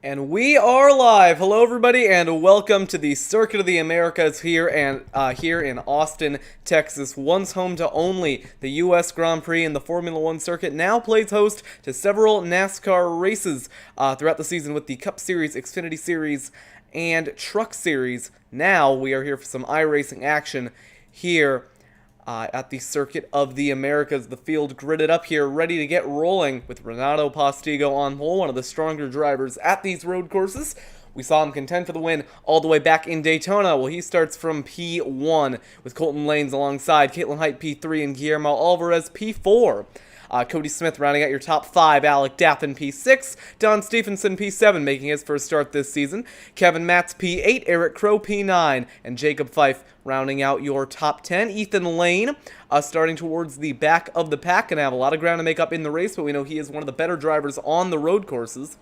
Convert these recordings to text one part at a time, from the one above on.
And we are live. Hello, everybody, and welcome to the Circuit of the Americas here in Austin, Texas. Once home to only the U.S. Grand Prix and the Formula One circuit, now plays host to several NASCAR races throughout the season with the Cup Series, Xfinity Series, and Truck Series. Now we are here for some iRacing action here at the Circuit of the Americas. The field gridded up here, ready to get rolling with Renato Postigo on pole, one of the stronger drivers at these road courses. We saw him contend for the win all the way back in Daytona. Well, he starts from P1 with Colton Lanes alongside Caitlin Height P3 and Guillermo Alvarez P4. Cody Smith rounding out your top 5, Alec Daffin P6, Don Stephenson P7 making his first start this season, Kevin Matz P8, Eric Crow P9, and Jacob Fife rounding out your top 10. Ethan Lane starting towards the back of the pack, and have a lot of ground to make up in the race, but we know he is one of the better drivers on the road courses.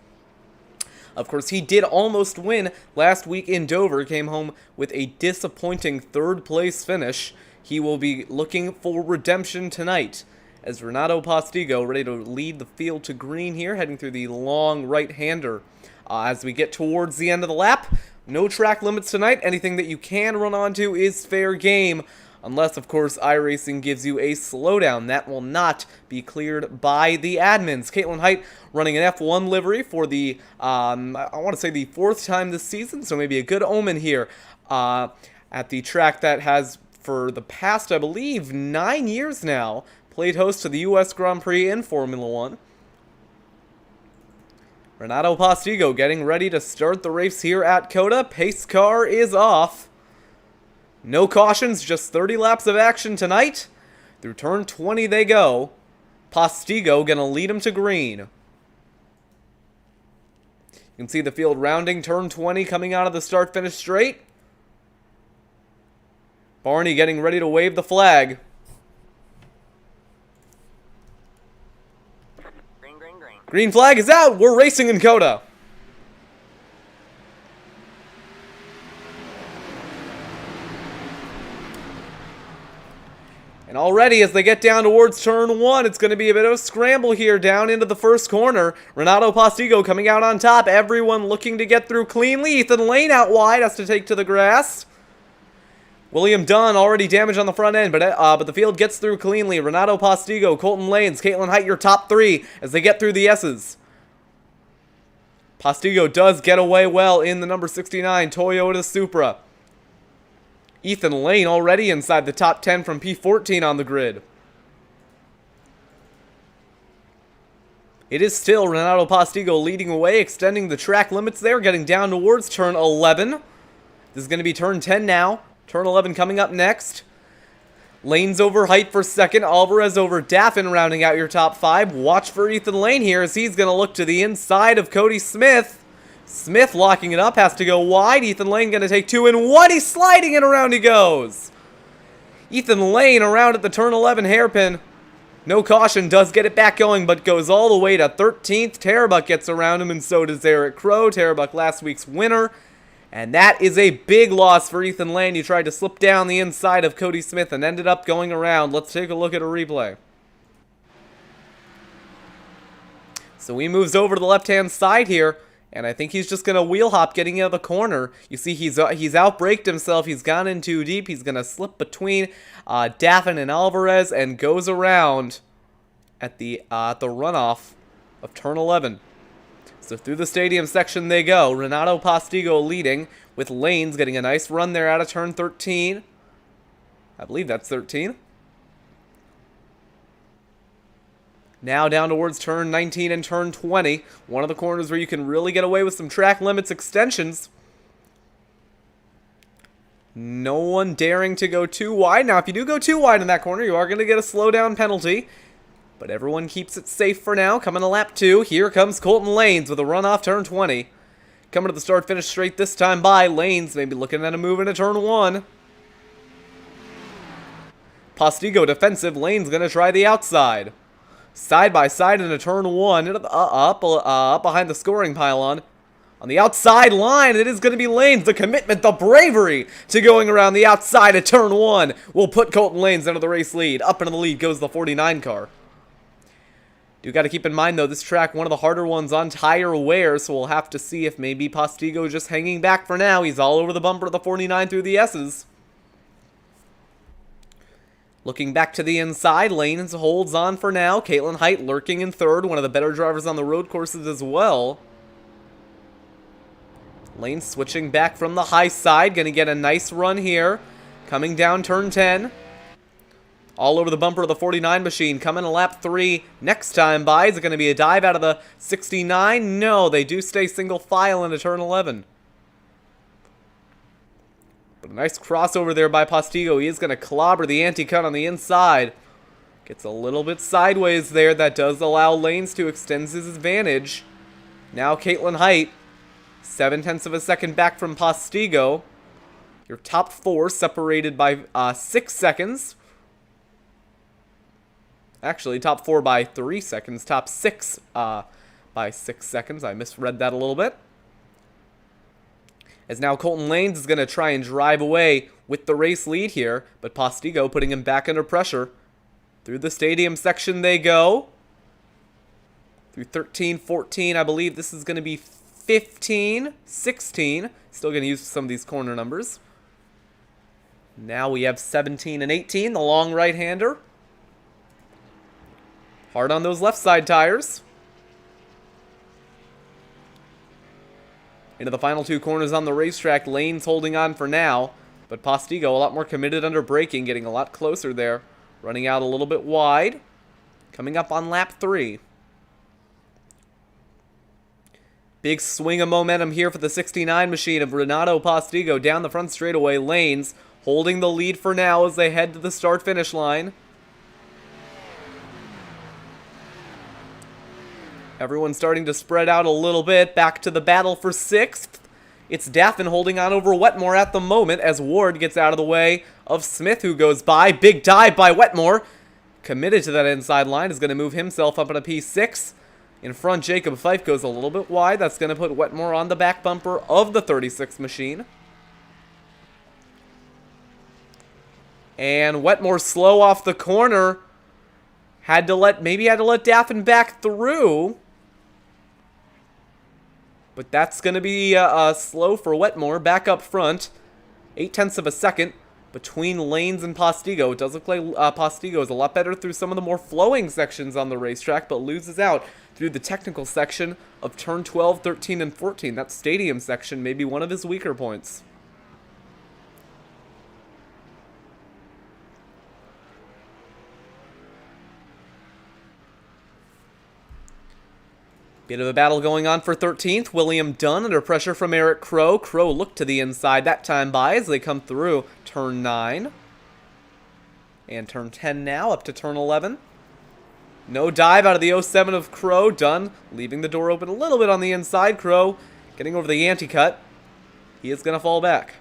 Of course, he did almost win last week in Dover, came home with a disappointing third place finish. He will be looking for redemption tonight, as Renato Postigo ready to lead the field to green here, heading through the long right-hander. As we get towards the end of the lap, no track limits tonight. Anything that you can run onto is fair game, unless, of course, iRacing gives you a slowdown. That will not be cleared by the admins. Caitlin Height running an F1 livery for the, I want to say the 4th time this season, so maybe a good omen here at the track that has, for the past, I believe, 9 years now, played host to the U.S. Grand Prix in Formula One. Renato Postigo getting ready to start the race here at COTA. Pace car is off. No cautions, just 30 laps of action tonight. Through turn 20 they go. Postigo gonna lead him to green. You can see the field rounding turn 20 coming out of the start-finish straight. Barney getting ready to wave the flag. Green flag is out. We're racing in COTA. And already as they get down towards turn 1, it's going to be a bit of a scramble here down into the first corner. Renato Postigo coming out on top. Everyone looking to get through cleanly. Ethan Lane out wide has to take to the grass. William Dunn already damaged on the front end, but the field gets through cleanly. Renato Postigo, Colton Lanes, Caitlin Height, your top 3 as they get through the S's. Postigo does get away well in the number 69 Toyota Supra. Ethan Lane already inside the top 10 from P14 on the grid. It is still Renato Postigo leading away, extending the track limits there, getting down towards turn 11. This is going to be turn 10 now. Turn 11 coming up next. Lanes over Height for second. Alvarez over Daffin rounding out your top 5. Watch for Ethan Lane here as he's going to look to the inside of Cody Smith. Smith locking it up. Has to go wide. Ethan Lane going to take 2 and 1. He's sliding and around he goes. Ethan Lane around at the turn 11 hairpin. No caution. Does get it back going, but goes all the way to 13th. Tarabuck gets around him, and so does Eric Crow. Tarabuck last week's winner. And that is a big loss for Ethan Lane. He tried to slip down the inside of Cody Smith and ended up going around. Let's take a look at a replay. So he moves over to the left-hand side here, and I think he's just going to wheel hop getting out of the corner. You see he's outbraked himself. He's gone in too deep. He's going to slip between Daffin and Alvarez and goes around at the runoff of turn 11. So through the stadium section they go. Renato Postigo leading, with Lanes getting a nice run there out of turn 13. I believe that's 13. Now down towards turn 19 and turn 20. One of the corners where you can really get away with some track limits extensions. No one daring to go too wide. Now if you do go too wide in that corner, you are going to get a slowdown penalty. But everyone keeps it safe for now. Coming to lap 2. Here comes Colton Lanes with a run off turn 20. Coming to the start-finish straight this time by Lanes. Maybe looking at a move into turn 1. Postigo defensive. Lanes going to try the outside. Side by side into turn 1. Up behind the scoring pylon. On the outside line, it is going to be Lanes. The commitment, the bravery to going around the outside of turn 1 will put Colton Lanes into the race lead. Up into the lead goes the 49 car. Do got to keep in mind, though, this track, one of the harder ones on tire wear, so we'll have to see if maybe Postigo is just hanging back for now. He's all over the bumper of the 49 through the S's. Looking back to the inside, Lanes holds on for now. Caitlin Height lurking in third, one of the better drivers on the road courses as well. Lanes switching back from the high side, going to get a nice run here. Coming down turn 10. All over the bumper of the 49 machine, coming to lap 3 next time by. Is it going to be a dive out of the 69? No, they do stay single file into turn 11. But a nice crossover there by Postigo. He is going to clobber the anti-cut on the inside. Gets a little bit sideways there. That does allow Lanes to extend his advantage. Now Caitlin Height, 0.7 of a second back from Postigo. Your top 4 separated by 6 seconds. Actually, top 4 by 3 seconds. Top 6 by 6 seconds. I misread that a little bit. As now Colton Lanes is going to try and drive away with the race lead here, but Postigo putting him back under pressure. Through the stadium section they go. Through 13, 14, I believe this is going to be 15, 16. Still going to use some of these corner numbers. Now we have 17 and 18, the long right-hander. Hard on those left side tires. Into the final 2 corners on the racetrack. Lanes holding on for now, but Postigo a lot more committed under braking, getting a lot closer there. Running out a little bit wide. Coming up on lap 3. Big swing of momentum here for the 69 machine of Renato Postigo down the front straightaway. Lanes holding the lead for now as they head to the start-finish line. Everyone's starting to spread out a little bit. Back to the battle for 6th. It's Daffin holding on over Wetmore at the moment as Ward gets out of the way of Smith, who goes by. Big dive by Wetmore. Committed to that inside line. Is going to move himself up at a P6. In front, Jacob Fife goes a little bit wide. That's going to put Wetmore on the back bumper of the 36 machine. And Wetmore slow off the corner. Maybe had to let Daffin back through. But that's going to be slow for Wetmore. Back up front. 0.8 of a second between Lanes and Postigo. It does look like Postigo is a lot better through some of the more flowing sections on the racetrack, but loses out through the technical section of turn 12, 13, and 14. That stadium section may be one of his weaker points. Bit of a battle going on for 13th. William Dunn under pressure from Eric Crow. Crow looked to the inside that time by as they come through turn 9. And turn 10 now up to turn 11. No dive out of the 07 of Crow. Dunn leaving the door open a little bit on the inside. Crow getting over the anti-cut. He is going to fall back.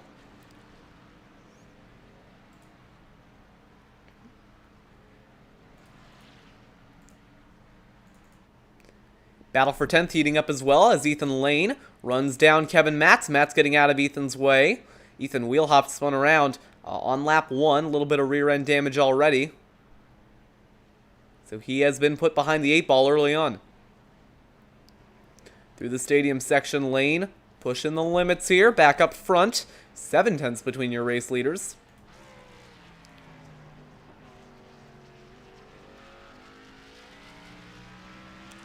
Battle for 10th heating up as well as Ethan Lane runs down Kevin Matz. Matz getting out of Ethan's way. Ethan wheel-hopped, spun around on lap 1. A little bit of rear-end damage already. So he has been put behind the 8-ball early on. Through the stadium section, Lane pushing the limits here. Back up front. 0.7 between your race leaders.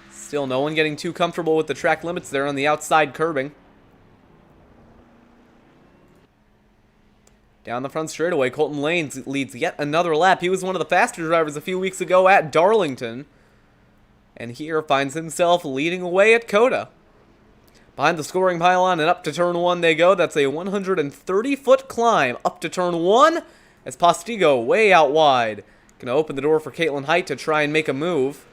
Still no one getting too comfortable with the track limits there on the outside curbing. Down the front straightaway, Colton Lane leads yet another lap. He was one of the faster drivers a few weeks ago at Darlington. And here finds himself leading away at COTA. Behind the scoring pylon and up to turn 1 they go. That's a 130-foot climb up to turn 1 as Postigo way out wide. Gonna open the door for Caitlin Height to try and make a move.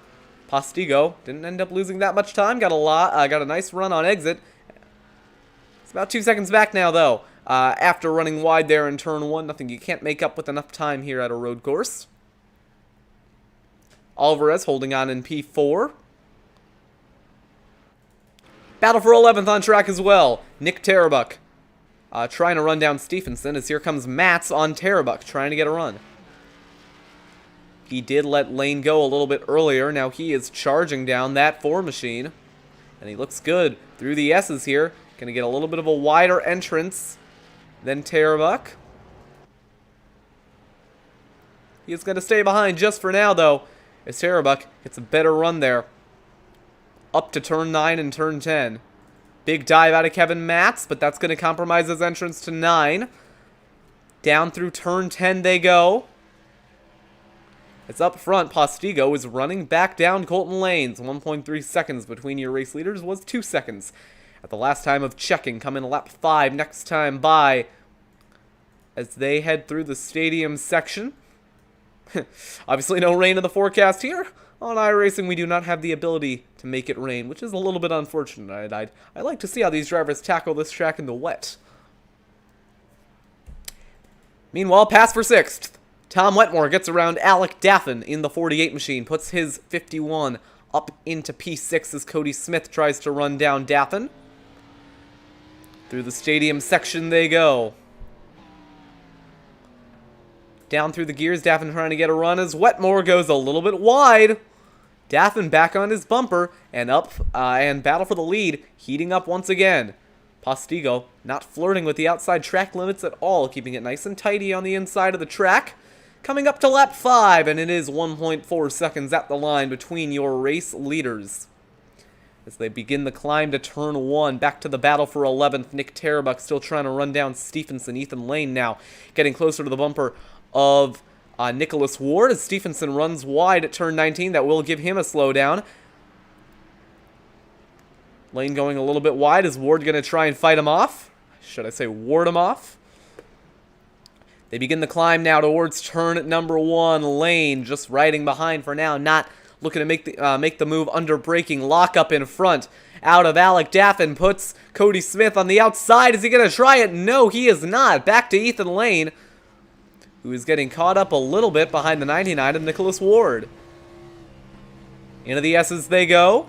Postigo didn't end up losing that much time. Got a nice run on exit. It's about 2 seconds back now, though. After running wide there in turn 1, nothing you can't make up with enough time here at a road course. Alvarez holding on in P4. Battle for 11th on track as well. Nick Tarabuck trying to run down Stephenson as here comes Matz on Tarabuck trying to get a run. He did let Lane go a little bit earlier. Now he is charging down that 4 machine. And he looks good through the S's here. Going to get a little bit of a wider entrance than Tarabuck. He is going to stay behind just for now, though, as Tarabuck hits a better run there. Up to turn 9 and turn 10. Big dive out of Kevin Matz, but that's going to compromise his entrance to 9. Down through turn 10 they go. It's up front. Postigo is running back down Colton Lanes. 1.3 seconds between your race leaders was 2 seconds at the last time of checking. Come in lap 5 next time by as they head through the stadium section. Obviously no rain in the forecast here. On iRacing, we do not have the ability to make it rain, which is a little bit unfortunate. I'd like to see how these drivers tackle this track in the wet. Meanwhile, pass for 6th. Tom Wetmore gets around Alec Daffin in the 48 machine, puts his 51 up into P6 as Cody Smith tries to run down Daffin. Through the stadium section they go. Down through the gears, Daffin trying to get a run as Wetmore goes a little bit wide. Daffin back on his bumper and up and battle for the lead, heating up once again. Postigo not flirting with the outside track limits at all, keeping it nice and tidy on the inside of the track. Coming up to lap 5, and it is 1.4 seconds at the line between your race leaders. As they begin the climb to turn 1, back to the battle for 11th. Nick Tarabuck still trying to run down Stephenson. Ethan Lane now getting closer to the bumper of Nicholas Ward as Stephenson runs wide at turn 19. That will give him a slowdown. Lane going a little bit wide. Is Ward going to try and fight him off? Should I say ward him off? They begin the climb now towards turn number 1. Lane just riding behind for now, not looking to make the move under braking. Lock up in front. Out of Alec Daffin puts Cody Smith on the outside. Is he going to try it? No, he is not. Back to Ethan Lane, who is getting caught up a little bit behind the 99 of Nicholas Ward. Into the S's they go.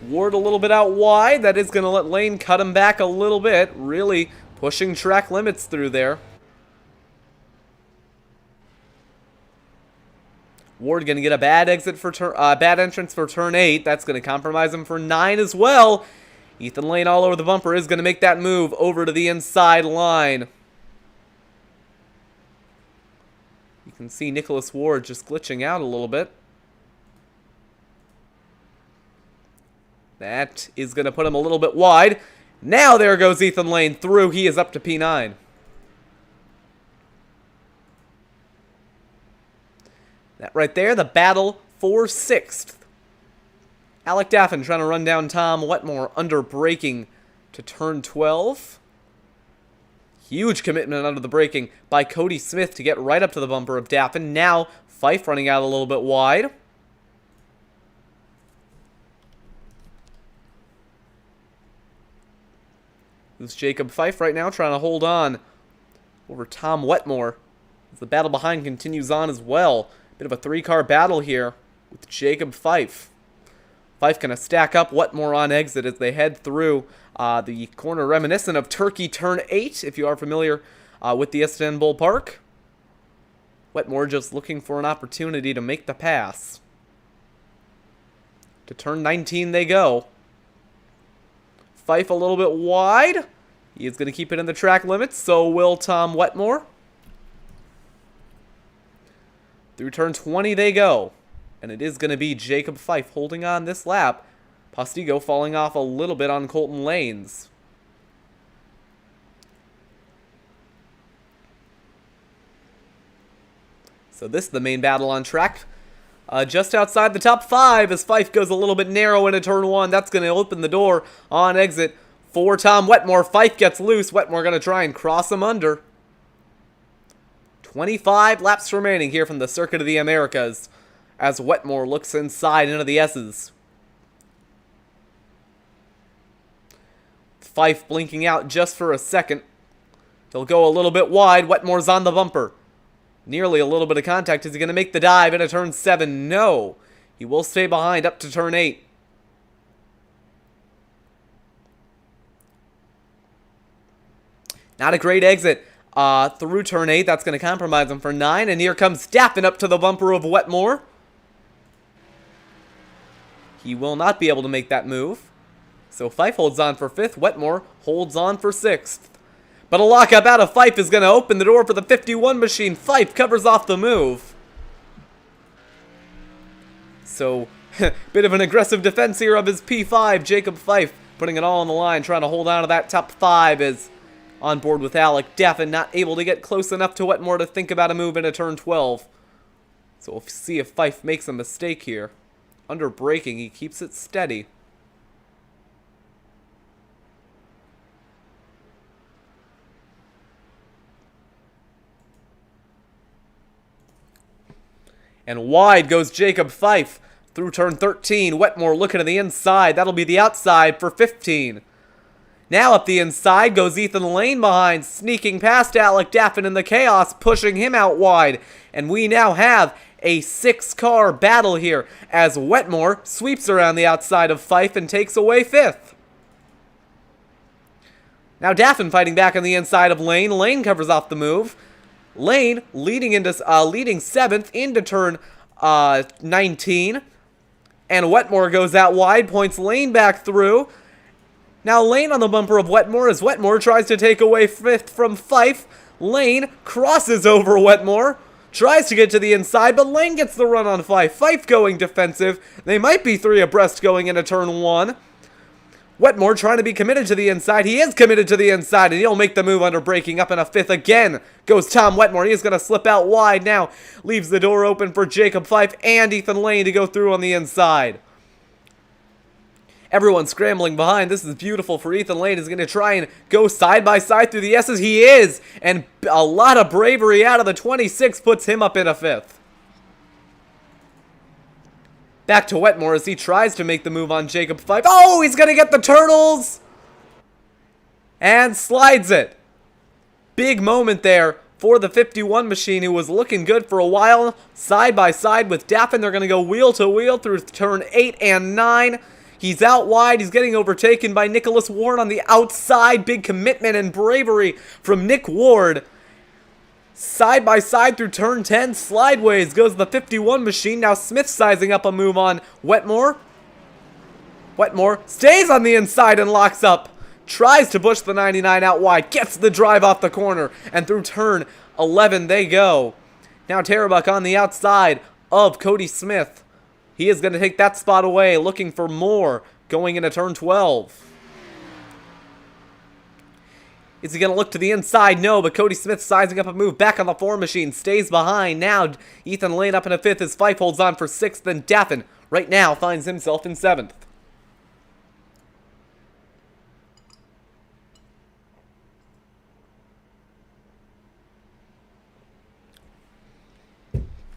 Ward a little bit out wide. That is going to let Lane cut him back a little bit. Really pushing track limits through there. Ward going to get a bad entrance for turn 8. That's going to compromise him for 9 as well. Ethan Lane all over the bumper is going to make that move over to the inside line. You can see Nicholas Ward just glitching out a little bit. That is going to put him a little bit wide. Now there goes Ethan Lane through. He is up to P9. That right there, the battle for 6th. Alec Daffin trying to run down Tom Wetmore under braking to turn 12. Huge commitment under the braking by Cody Smith to get right up to the bumper of Daffin. Now Fife running out a little bit wide. This is Jacob Fife right now trying to hold on over Tom Wetmore as the battle behind continues on as well. Bit of a 3-car battle here with Jacob Fife. Fife going to stack up Wetmore on exit as they head through the corner reminiscent of Turkey Turn 8, if you are familiar with the Istanbul Park. Wetmore just looking for an opportunity to make the pass. To turn 19 they go. Fife a little bit wide. He is going to keep it in the track limits, so will Tom Wetmore. Through turn 20 they go. And it is going to be Jacob Fife holding on this lap. Postigo falling off a little bit on Colton Lanes. So this is the main battle on track. Just outside the top 5 as Fife goes a little bit narrow into turn 1. That's going to open the door on exit for Tom Wetmore. Fife gets loose. Wetmore going to try and cross him under. 25 laps remaining here from the Circuit of the Americas as Wetmore looks inside into the S's. Fife blinking out just for a second. He'll go a little bit wide. Wetmore's on the bumper. Nearly a little bit of contact. Is he going to make the dive into turn 7? No. He will stay behind up to turn 8. Not a great exit through turn 8. That's going to compromise him for 9. And here comes Daffin up to the bumper of Wetmore. He will not be able to make that move. So Fife holds on for 5th. Wetmore holds on for 6th. But a lockup out of Fife is going to open the door for the 51 machine. Fife covers off the move. So, bit of an aggressive defense here of his P5. Jacob Fife putting it all on the line, trying to hold on to that top 5 is on board with Alec. Daffin not able to get close enough to Wetmore to think about a move into turn 12. So we'll see if Fife makes a mistake here. Under braking, he keeps it steady. And wide goes Jacob Fife through turn 13. Wetmore looking to the inside. That'll be the outside for 15. Now up the inside goes Ethan Lane behind, sneaking past Alec Daffin in the chaos, pushing him out wide. And we now have a 6-car battle here as Wetmore sweeps around the outside of Fife and takes away 5th. Now Daffin fighting back on the inside of Lane. Lane covers off the move. Lane leading 7th into turn 19. And Wetmore goes out wide, points Lane back through. Now Lane on the bumper of Wetmore as Wetmore tries to take away 5th from Fife. Lane crosses over Wetmore, tries to get to the inside, but Lane gets the run on Fife. Fife going defensive. They might be 3 abreast going into turn 1. Wetmore trying to be committed to the inside. He is committed to the inside, and he'll make the move under braking. Up in a 5th again goes Tom Wetmore. He is going to slip out wide now. Leaves the door open for Jacob Fife and Ethan Lane to go through on the inside. Everyone scrambling behind. This is beautiful for Ethan Lane. He's going to try and go side by side through the S's. He is, and a lot of bravery out of the 26 puts him up in a 5th. Back to Wetmore as he tries to make the move on Jacob Fife. Oh, he's going to get the turtles! And slides it. Big moment there for the 51 machine, who was looking good for a while. Side by side with Daffin. They're going to go wheel to wheel through turn 8 and 9. He's out wide. He's getting overtaken by Nicholas Ward on the outside. Big commitment and bravery from Nick Ward. Side by side through turn 10, slideways goes the 51 machine. Now Smith sizing up a move on Wetmore. Wetmore stays on the inside and locks up. Tries to push the 99 out wide. Gets the drive off the corner. And through turn 11 they go. Now Tarabuck on the outside of Cody Smith. He is going to take that spot away, looking for more going into turn 12. Is he going to look to the inside? No, but Cody Smith sizing up a move back on the 4 machine. Stays behind. Now Ethan Lane up in a 5th as Fife holds on for 6th. Then Daffin right now finds himself in 7th.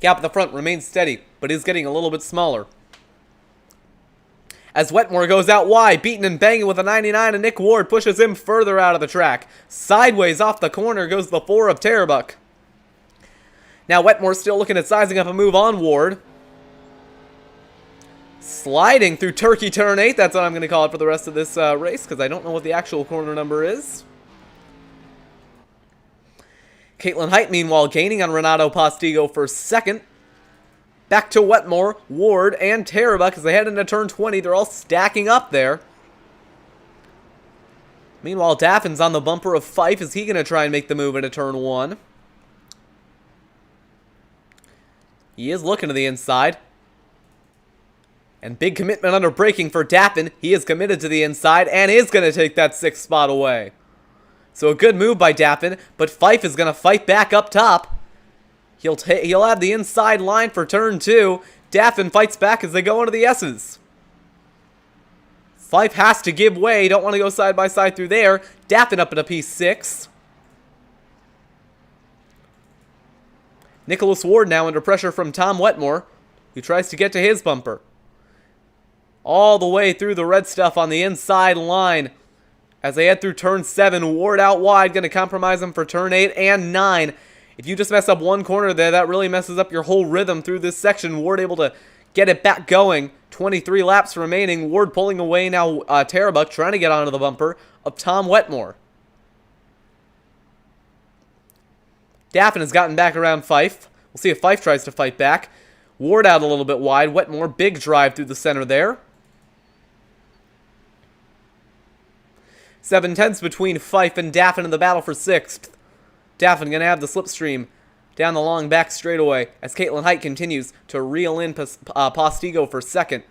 Gap at the front remains steady, but is getting a little bit smaller. As Wetmore goes out wide, beating and banging with a 99, and Nick Ward pushes him further out of the track. Sideways off the corner goes the 4 of Tarabuck. Now Wetmore still looking at sizing up a move on Ward. Sliding through Turkey turn 8, that's what I'm going to call it for the rest of this race, because I don't know what the actual corner number is. Caitlin Height, meanwhile, gaining on Renato Postigo for 2nd. Back to Wetmore, Ward, and Tarabuck as they head into turn 20. They're all stacking up there. Meanwhile, Daffin's on the bumper of Fife. Is he going to try and make the move into turn 1? He is looking to the inside. And big commitment under braking for Daffin. He is committed to the inside and is going to take that 6th spot away. So a good move by Daffin, but Fife is going to fight back up top. He'll have the inside line for turn 2. Daffin fights back as they go into the S's. Fife has to give way. Don't want to go side by side through there. Daffin up in a P6. Nicholas Ward now under pressure from Tom Wetmore, who tries to get to his bumper. All the way through the red stuff on the inside line. As they head through turn 7, Ward out wide, going to compromise him for turn 8 and 9. If you just mess up one corner there, that really messes up your whole rhythm through this section. Ward able to get it back going. 23 laps remaining. Ward pulling away now. Tarabuck trying to get onto the bumper of Tom Wetmore. Daffin has gotten back around Fife. We'll see if Fife tries to fight back. Ward out a little bit wide. Wetmore, big drive through the center there. 7/10 between Fife and Daffin in the battle for 6th. Daffin going to have the slipstream down the long back straightaway as Caitlin Height continues to reel in Postigo for 2nd.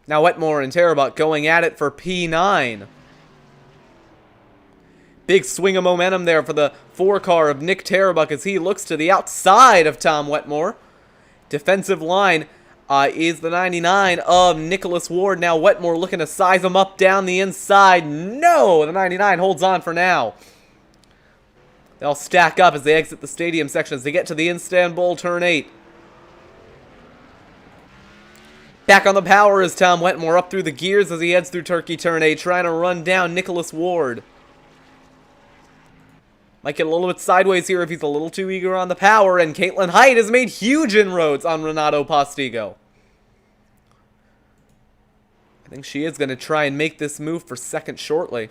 Now Wetmore and Terrabuck going at it for P9. Big swing of momentum there for the 4-car of Nick Terrabuck as he looks to the outside of Tom Wetmore. Defensive line is the 99 of Nicholas Ward. Now Wetmore looking to size him up down the inside. No, the 99 holds on for now. They'll stack up as they exit the stadium section as they get to the Istanbul turn 8. Back on the power is Tom Wetmore up through the gears as he heads through Turkey turn 8, trying to run down Nicholas Ward. Might get a little bit sideways here if he's a little too eager on the power, and Caitlin Height has made huge inroads on Renato Postigo. I think she is going to try and make this move for 2nd shortly.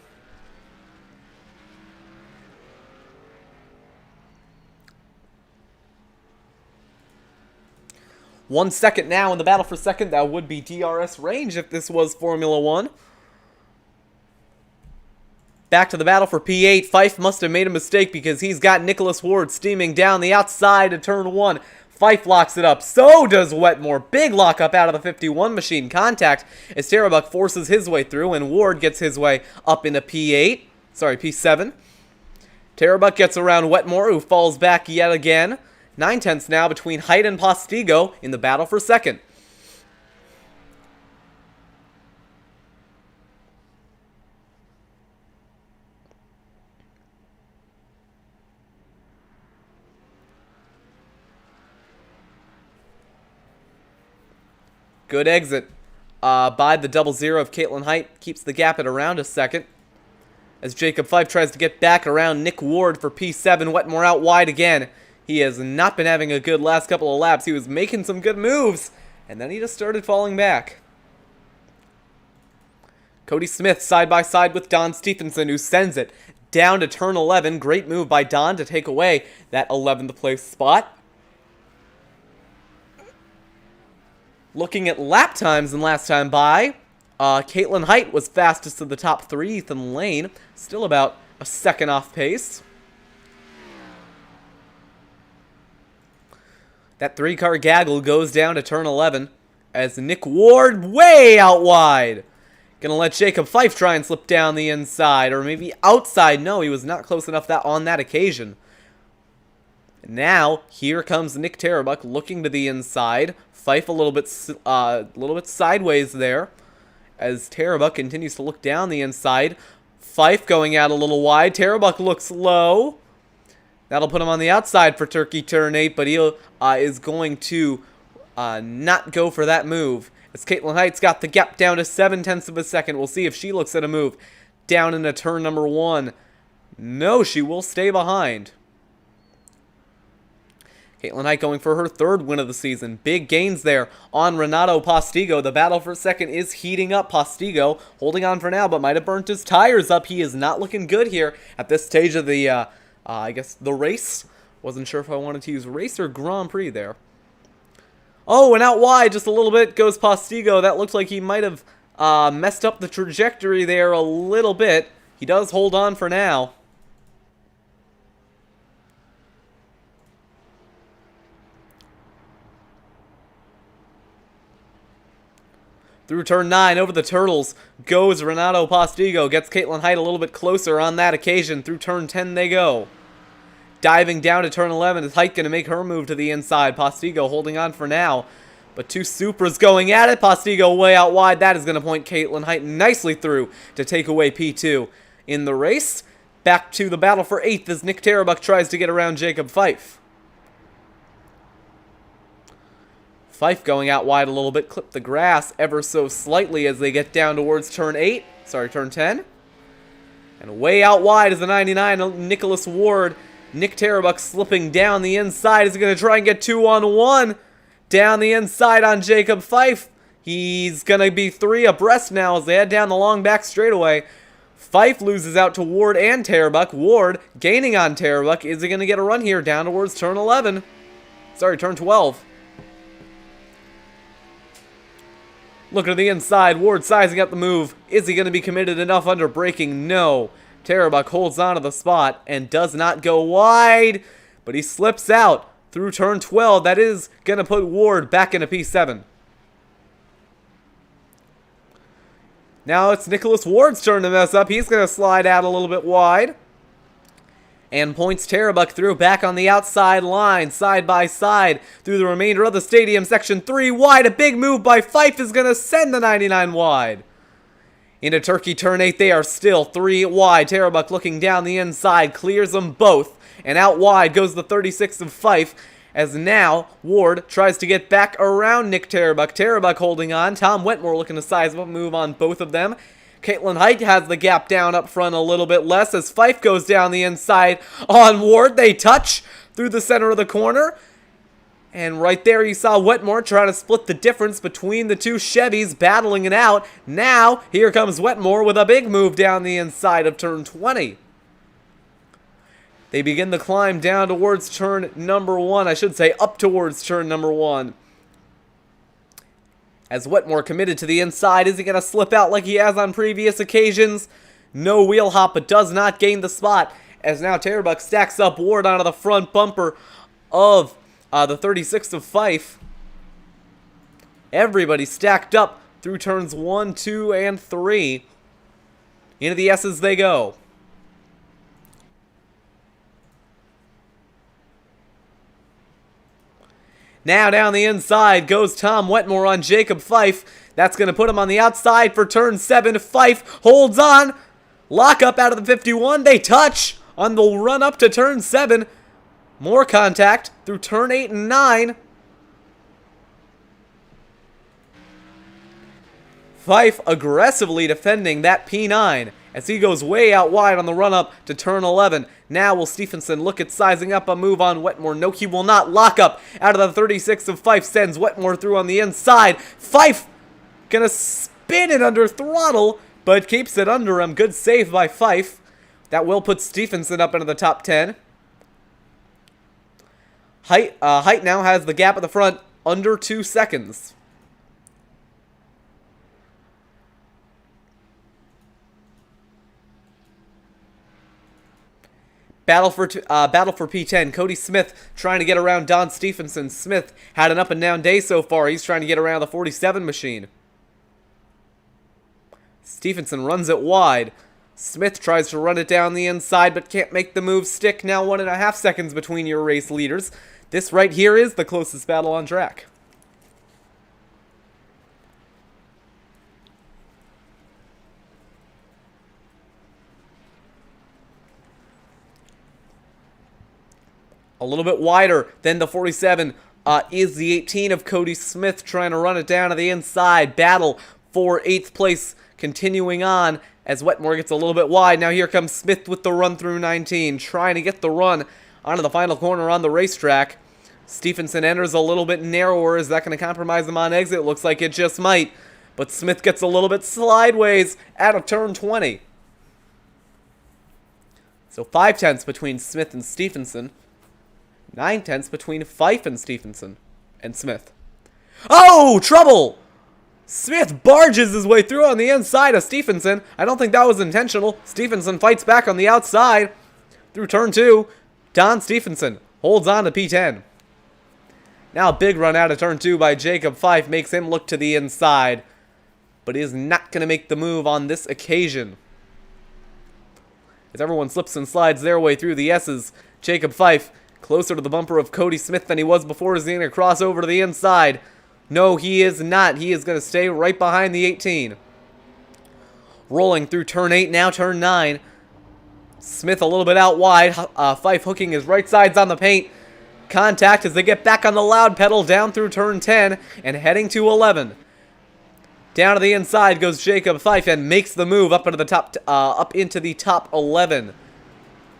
One second now in the battle for 2nd. That would be DRS range if this was Formula 1. Back to the battle for P8. Fife must have made a mistake because he's got Nicholas Ward steaming down the outside of turn 1. Fife locks it up. So does Wetmore. Big lockup out of the 51 machine. Contact as Terrabuck forces his way through and Ward gets his way up into P8. Sorry, P7. Terrabuck gets around Wetmore, who falls back yet again. 9/10 now between Height and Postigo in the battle for 2nd. Good exit by the 00 of Caitlin Height. Keeps the gap at around a 2nd. As Jacob Fife tries to get back around Nick Ward for P7. Wetmore out wide again. He has not been having a good last couple of laps. He was making some good moves, and then he just started falling back. Cody Smith side by side with Don Stephenson, who sends it down to turn 11. Great move by Don to take away that 11th place spot. Looking at lap times and last time by, Caitlin Height was fastest to the top 3. Ethan Lane still about a 2nd off pace. That 3-car gaggle goes down to turn 11 as Nick Ward way out wide. Gonna let Jacob Fife try and slip down the inside, or maybe outside. No, he was not close enough on that occasion. Now, here comes Nick Terrabuck looking to the inside. Fife a little bit sideways there as Terrabuck continues to look down the inside. Fife going out a little wide. Terrabuck looks low. That'll put him on the outside for Turkey turn 8, but he is going to not go for that move. As Caitlin Height's got the gap down to 7/10 of a second. We'll see if she looks at a move down into turn number 1. No, she will stay behind. Caitlin Height going for her 3rd win of the season. Big gains there on Renato Postigo. The battle for 2nd is heating up. Postigo holding on for now, but might have burnt his tires up. He is not looking good here at this stage of the I guess the race. Wasn't sure if I wanted to use race or Grand Prix there. Oh, and out wide just a little bit goes Postigo. That looks like he might have messed up the trajectory there a little bit. He does hold on for now. Through turn 9, over the turtles, goes Renato Postigo. Gets Caitlin Height a little bit closer on that occasion. Through turn 10 they go. Diving down to turn 11, is Height going to make her move to the inside. Postigo holding on for now. But two Supras going at it. Postigo way out wide. That is going to point Caitlin Height nicely through to take away P2 in the race. Back to the battle for 8th as Nick Terrabuck tries to get around Jacob Fife. Fife going out wide a little bit, clip the grass ever so slightly as they get down towards turn 10. And way out wide is the 99, Nicholas Ward. Nick Terrabuck slipping down the inside. Is he going to try and get 2-on-1? Down the inside on Jacob Fife. He's going to be 3 abreast now as they head down the long back straightaway. Fife loses out to Ward and Tarbuck. Ward gaining on Tarbuck. Is he going to get a run here down towards turn 11? Sorry, turn 12. Looking to the inside. Ward sizing up the move. Is he going to be committed enough under braking? No. Tarbuck holds on to the spot and does not go wide, but he slips out through turn 12. That is going to put Ward back into P7. Now it's Nicholas Ward's turn to mess up. He's going to slide out a little bit wide. And points Tarbuck through back on the outside line, side by side, through the remainder of the stadium. Section 3 wide. A big move by Fife is going to send the 99 wide. Into Turkey turn 8, they are still 3 wide. Tarbuck looking down the inside, clears them both. And out wide goes the 36 of Fife, as now Ward tries to get back around Nick Tarbuck. Tarbuck holding on. Tom Wetmore looking to size up a move on both of them. Caitlin Height has the gap down up front a little bit less as Fife goes down the inside on Ward. They touch through the center of the corner. And right there you saw Wetmore trying to split the difference between the two Chevys, battling it out. Now, here comes Wetmore with a big move down the inside of turn 20. They begin the climb down towards turn number 1. I should say up towards turn number 1. As Wetmore committed to the inside, is he going to slip out like he has on previous occasions? No wheel hop, but does not gain the spot. As now Tarbuck stacks up Ward onto the front bumper of the 36 of Fife. Everybody stacked up through turns 1, 2, and 3. Into the S's they go. Now down the inside goes Tom Wetmore on Jacob Fife. That's going to put him on the outside for turn 7. Fife holds on. Lock up out of the 51. They touch on the run up to turn 7. More contact through turn 8 and 9. Fife aggressively defending that P9 as he goes way out wide on the run up to turn 11. Now will Stephenson look at sizing up a move on Wetmore? No, he will not. Lock up out of the 36 of Fife sends Wetmore through on the inside. Fife gonna spin it under throttle, but keeps it under him. Good save by Fife. That will put Stephenson up into the top 10. Height now has the gap at the front under 2 seconds. Battle for P10. Cody Smith trying to get around Don Stephenson. Smith had an up and down day so far. He's trying to get around the 47 machine. Stephenson runs it wide. Smith tries to run it down the inside but can't make the move stick. Now 1.5 seconds between your race leaders. This right here is the closest battle on track. A little bit wider than the 47 is the 18 of Cody Smith trying to run it down to the inside. Battle for 8th place continuing on as Wetmore gets a little bit wide. Now here comes Smith with the run through 19, trying to get the run onto the final corner on the racetrack. Stephenson enters a little bit narrower. Is that going to compromise him on exit? Looks like it just might. But Smith gets a little bit sideways out of turn 20. So 5/10 between Smith and Stephenson. 9/10 between Fife and Stephenson and Smith. Oh, trouble! Smith barges his way through on the inside of Stephenson. I don't think that was intentional. Stephenson fights back on the outside through turn 2. Don Stephenson holds on to P10. Now a big run out of turn 2 by Jacob Fife makes him look to the inside, but is not going to make the move on this occasion. As everyone slips and slides their way through the S's, Jacob Fife closer to the bumper of Cody Smith than he was before. Is he going to cross over to the inside? No, he is not. He is going to stay right behind the 18. Rolling through turn 8, now turn 9. Smith a little bit out wide. Fife hooking his right sides on the paint. Contact as they get back on the loud pedal down through turn 10 and heading to 11. Down to the inside goes Jacob Fife and makes the move up into the top 11.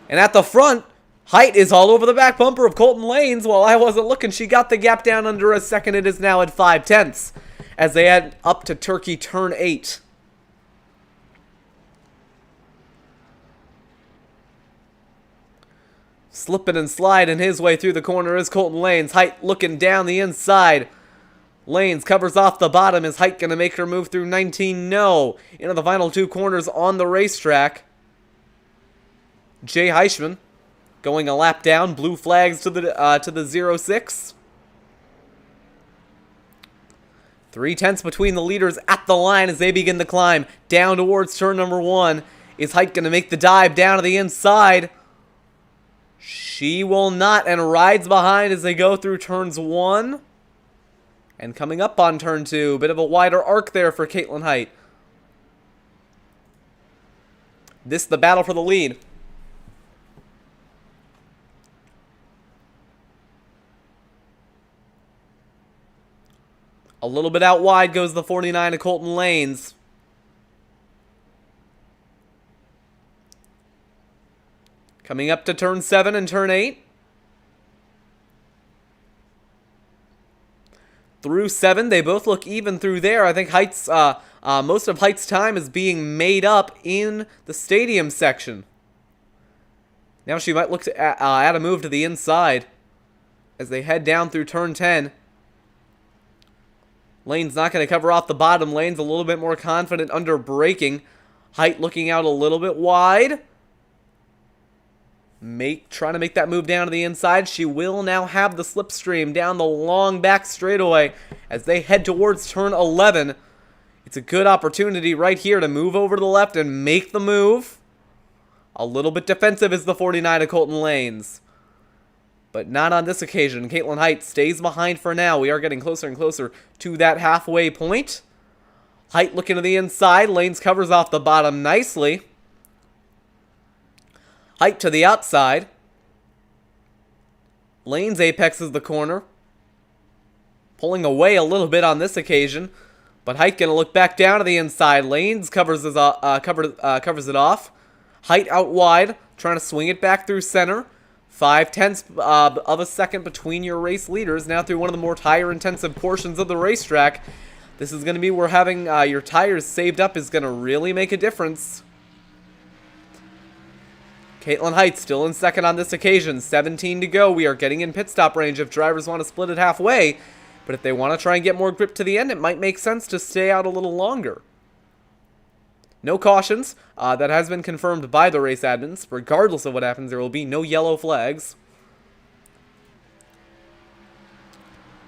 And at the front, Height is all over the back bumper of Colton Lanes. While I wasn't looking, she got the gap down under a second. It is now at 5/10 as they head up to Turkey turn 8. Slipping and sliding his way through the corner is Colton Lanes. Height looking down the inside. Lanes covers off the bottom. Is Height going to make her move through 19? No. Into the final two corners on the racetrack. Jay Heishman going a lap down. Blue flags to the 0-6. 3/10 between the leaders at the line as they begin the climb down towards turn number 1. Is Height going to make the dive down to the inside? She will not, and rides behind as they go through turns 1. And coming up on turn 2, bit of a wider arc there for Caitlin Height. This the battle for the lead. A little bit out wide goes the 49 of Colton Lanes. Coming up to turn 7 and turn 8. Through 7, they both look even through there. I think Height's, most of Height's time is being made up in the stadium section. Now she might look to add a move to the inside as they head down through turn 10. Lane's not going to cover off the bottom. Lane's a little bit more confident under braking. Height looking out a little bit wide. Trying to make that move down to the inside. She will now have the slipstream down the long back straightaway as they head towards turn 11. It's a good opportunity right here to move over to the left and make the move. A little bit defensive is the 49 of Colton Lanes. But not on this occasion. Caitlin Height stays behind for now. We are getting closer and closer to that halfway point. Height looking to the inside. Lanes covers off the bottom nicely. Height to the outside. Lanes apexes the corner. Pulling away a little bit on this occasion. But Height going to look back down to the inside. Lanes covers it off. Height out wide. Trying to swing it back through center. 0.5 of a second between your race leaders. Now through one of the more tire-intensive portions of the racetrack. This is going to be where having your tires saved up is going to really make a difference. Caitlin Height still in second on this occasion. 17 to go. We are getting in pit stop range if drivers want to split it halfway. But if they want to try and get more grip to the end, it might make sense to stay out a little longer. No cautions. That has been confirmed by the race admins. Regardless of what happens, there will be no yellow flags.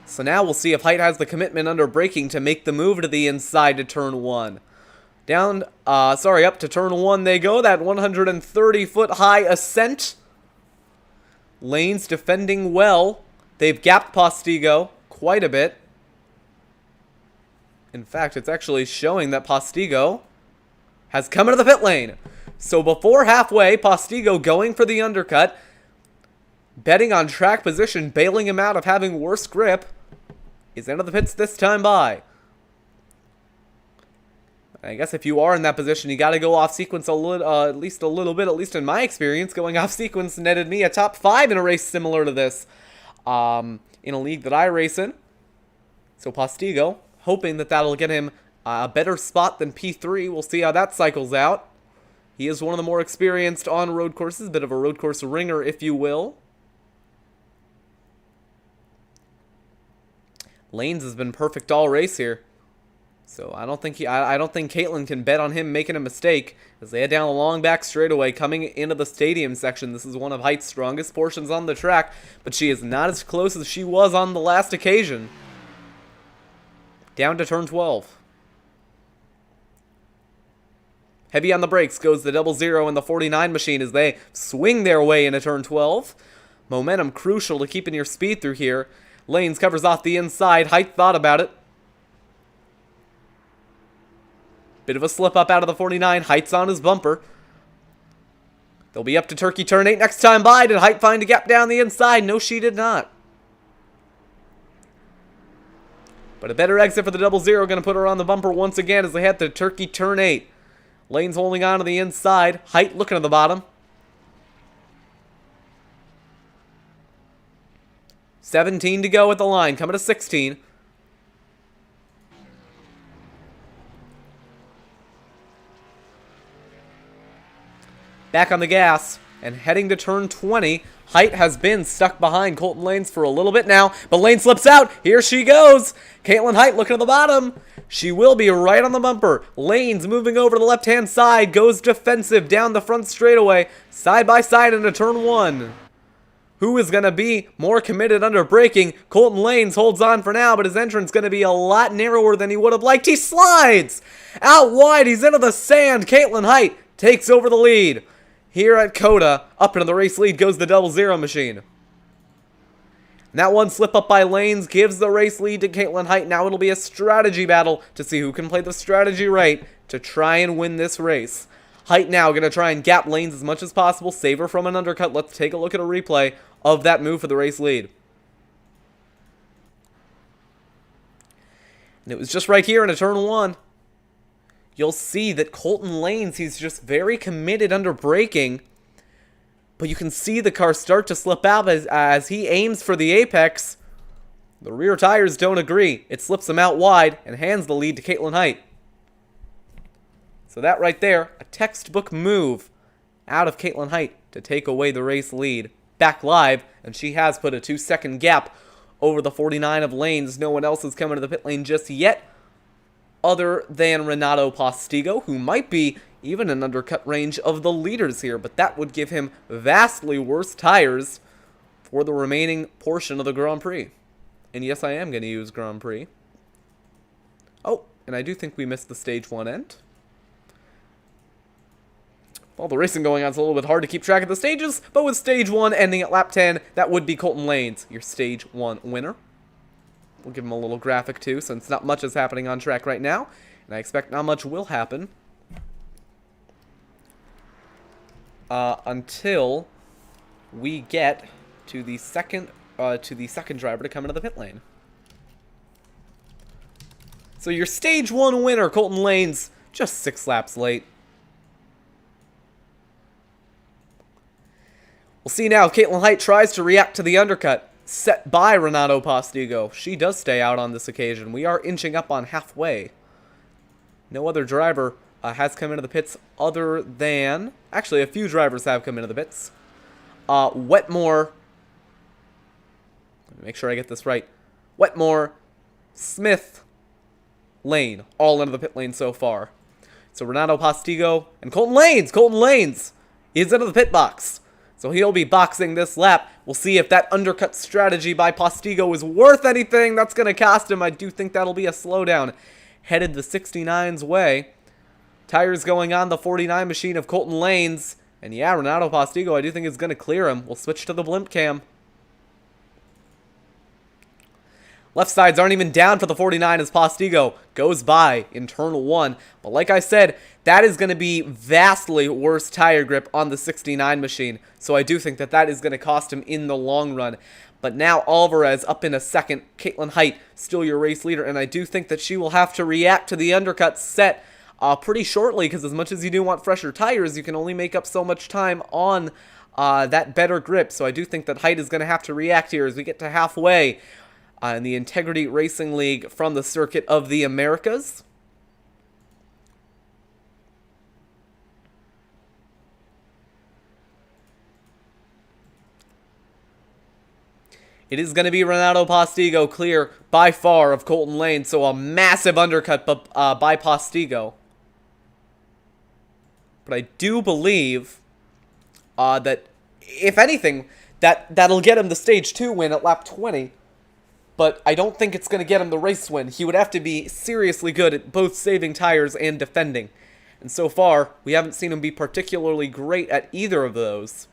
So now we'll see if Height has the commitment under braking to make the move to the inside to turn 1. Up to turn 1 they go. That 130-foot high ascent. Lanes defending well. They've gapped Postigo quite a bit. In fact, it's actually showing that Postigo has come into the pit lane. So before halfway, Postigo going for the undercut. Betting on track position, bailing him out of having worse grip. Is into the pits this time by. I guess if you are in that position, you got to go off sequence at least a little bit. At least in my experience, going off sequence netted me a top 5 in a race similar to this, in a league that I race in. So Postigo, hoping that that'll get him a better spot than P3. We'll see how that cycles out. He is one of the more experienced on road courses, a bit of a road course ringer, if you will. Lanes has been perfect all race here. So I don't think Caitlin can bet on him making a mistake as they head down the long back straightaway coming into the stadium section. This is one of Height's strongest portions on the track, but she is not as close as she was on the last occasion. Down to turn 12. Heavy on the brakes goes the 00 and the 49 machine as they swing their way into turn 12. Momentum crucial to keeping your speed through here. Lanes covers off the inside. Height thought about it. Bit of a slip up out of the 49. Height's on his bumper. They'll be up to Turkey turn 8 next time by. Did Height find a gap down the inside? No, she did not. But a better exit for the 00. Going to put her on the bumper once again as they head to Turkey turn 8. Lane's holding on to the inside. Height looking at the bottom. 17 to go at the line. Coming to 16. Back on the gas. And heading to turn 20, Height has been stuck behind Colton Lanes for a little bit now, but Lane slips out. Here she goes. Caitlin Height looking at the bottom. She will be right on the bumper. Lanes moving over to the left-hand side, goes defensive down the front straightaway, side by side into turn 1. Who is going to be more committed under braking? Colton Lanes holds on for now, but his entrance going to be a lot narrower than he would have liked. He slides out wide. He's into the sand. Caitlin Height takes over the lead. Here at COTA, up into the race lead goes the 00 machine. And that one slip up by Lanes gives the race lead to Caitlin Height. Now it'll be a strategy battle to see who can play the strategy right to try and win this race. Height now going to try and gap Lanes as much as possible, save her from an undercut. Let's take a look at a replay of that move for the race lead. And it was just right here in a turn 1. You'll see that Colton Lanes, he's just very committed under braking. But you can see the car start to slip out as he aims for the apex. The rear tires don't agree. It slips him out wide and hands the lead to Caitlin Height. So that right there, a textbook move out of Caitlin Height to take away the race lead. Back live, and she has put a 2-second gap over the 49 of Lanes. No one else is coming to the pit lane just yet, other than Renato Postigo, who might be even an undercut range of the leaders here, but that would give him vastly worse tires for the remaining portion of the Grand Prix. And yes, I am going to use Grand Prix. Oh, and I do think we missed the stage 1 end. Well, the racing going on is a little bit hard to keep track of the stages, but with stage 1 ending at lap 10, that would be Colton Lanes, your stage 1 winner. We'll give him a little graphic too, since not much is happening on track right now, and I expect not much will happen until we get to the second driver to come into the pit lane. So your stage 1 winner, Colton Lanes, just 6 laps late. We'll see now if Caitlin Height tries to react to the undercut set by Renato Postigo. She does stay out on this occasion. We are inching up on halfway. No other driver has come into the pits other than... Actually, a few drivers have come into the pits. Wetmore... Let me make sure I get this right. Wetmore, Smith, Lane, all into the pit lane so far. So Renato Postigo and Colton Lanes. Colton Lanes is into the pit box. So he'll be boxing this lap. We'll see if that undercut strategy by Postigo is worth anything. That's going to cost him. I do think that'll be a slowdown. Headed the 69's way. Tires going on the 49 machine of Colton Lanes. And yeah, Renato Postigo, I do think is going to clear him. We'll switch to the blimp cam. Left sides aren't even down for the 49 as Postigo goes by in turn 1. But like I said, that is going to be vastly worse tire grip on the 69 machine. So I do think that that is going to cost him in the long run. But now Alvarez up in a second. Caitlin Height still your race leader. And I do think that she will have to react to the undercut set pretty shortly. Because as much as you do want fresher tires, you can only make up so much time on that better grip. So I do think that Height is going to have to react here as we get to halfway. In the Integrity Racing League from the Circuit of the Americas. It is going to be Renato Postigo clear by far of Colton Lanes, so a massive undercut by Postigo. But I do believe that, if anything, that'll get him the Stage 2 win at lap 20. But I don't think it's going to get him the race win. He would have to be seriously good at both saving tires and defending. And so far, we haven't seen him be particularly great at either of those.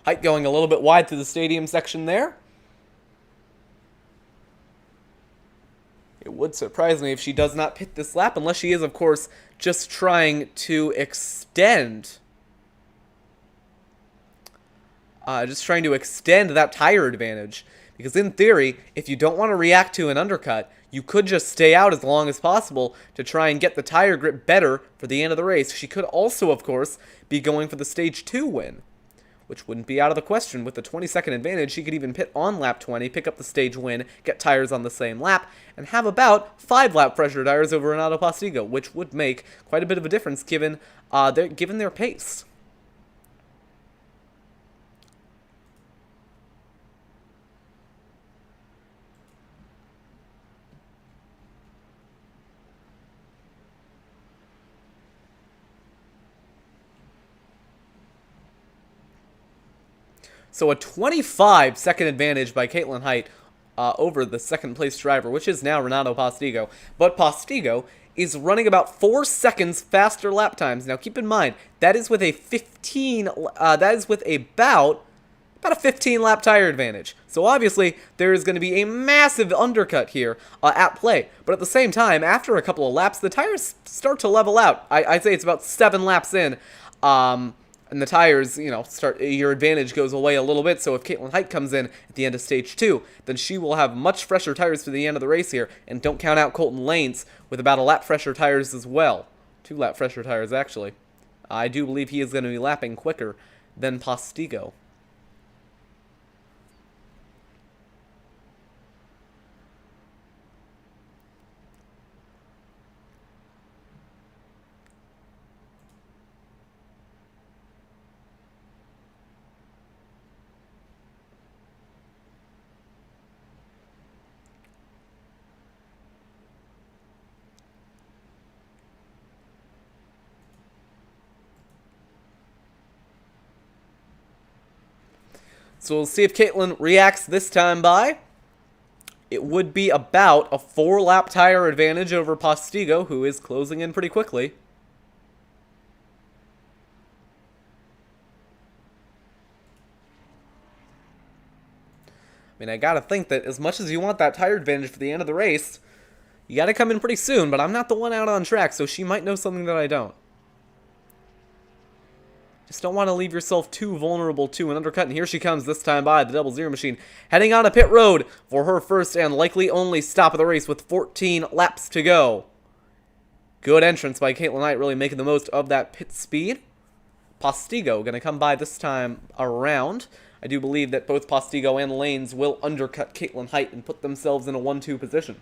Height going a little bit wide through the stadium section there. It would surprise me if she does not pit this lap, unless she is, of course, just trying to extend... that tire advantage. Because in theory, if you don't want to react to an undercut, you could just stay out as long as possible to try and get the tire grip better for the end of the race. She could also, of course, be going for the Stage 2 win, which wouldn't be out of the question. With the 20-second advantage, she could even pit on lap 20, pick up the stage win, get tires on the same lap, and have about 5-lap fresher tires over Renato Postigo, which would make quite a bit of a difference given their pace. So a 25-second advantage by Caitlin Height over the second-place driver, which is now Renato Postigo. But Postigo is running about 4 seconds faster lap times. Now, keep in mind that is with a about a 15-lap tire advantage. So obviously, there is going to be a massive undercut here at play. But at the same time, after a couple of laps, the tires start to level out. I'd say it's about 7 laps in. And the tires, your advantage goes away a little bit. So if Caitlin Height comes in at the end of stage 2, then she will have much fresher tires for the end of the race here. And don't count out Colton Lanes with about a lap fresher tires as well. 2 lap fresher tires, actually. I do believe he is going to be lapping quicker than Postigo. So we'll see if Caitlin reacts this time by. It would be about a 4-lap tire advantage over Postigo, who is closing in pretty quickly. I mean, I gotta think that as much as you want that tire advantage for the end of the race, you gotta come in pretty soon, but I'm not the one out on track, so she might know something that I don't. Just don't want to leave yourself too vulnerable to an undercut. And here she comes this time by the Double Zero Machine, heading on a pit road for her first and likely only stop of the race with 14 laps to go. Good entrance by Caitlin Height, really making the most of that pit speed. Postigo going to come by this time around. I do believe that both Postigo and Lanes will undercut Caitlin Height and put themselves in a 1-2 position.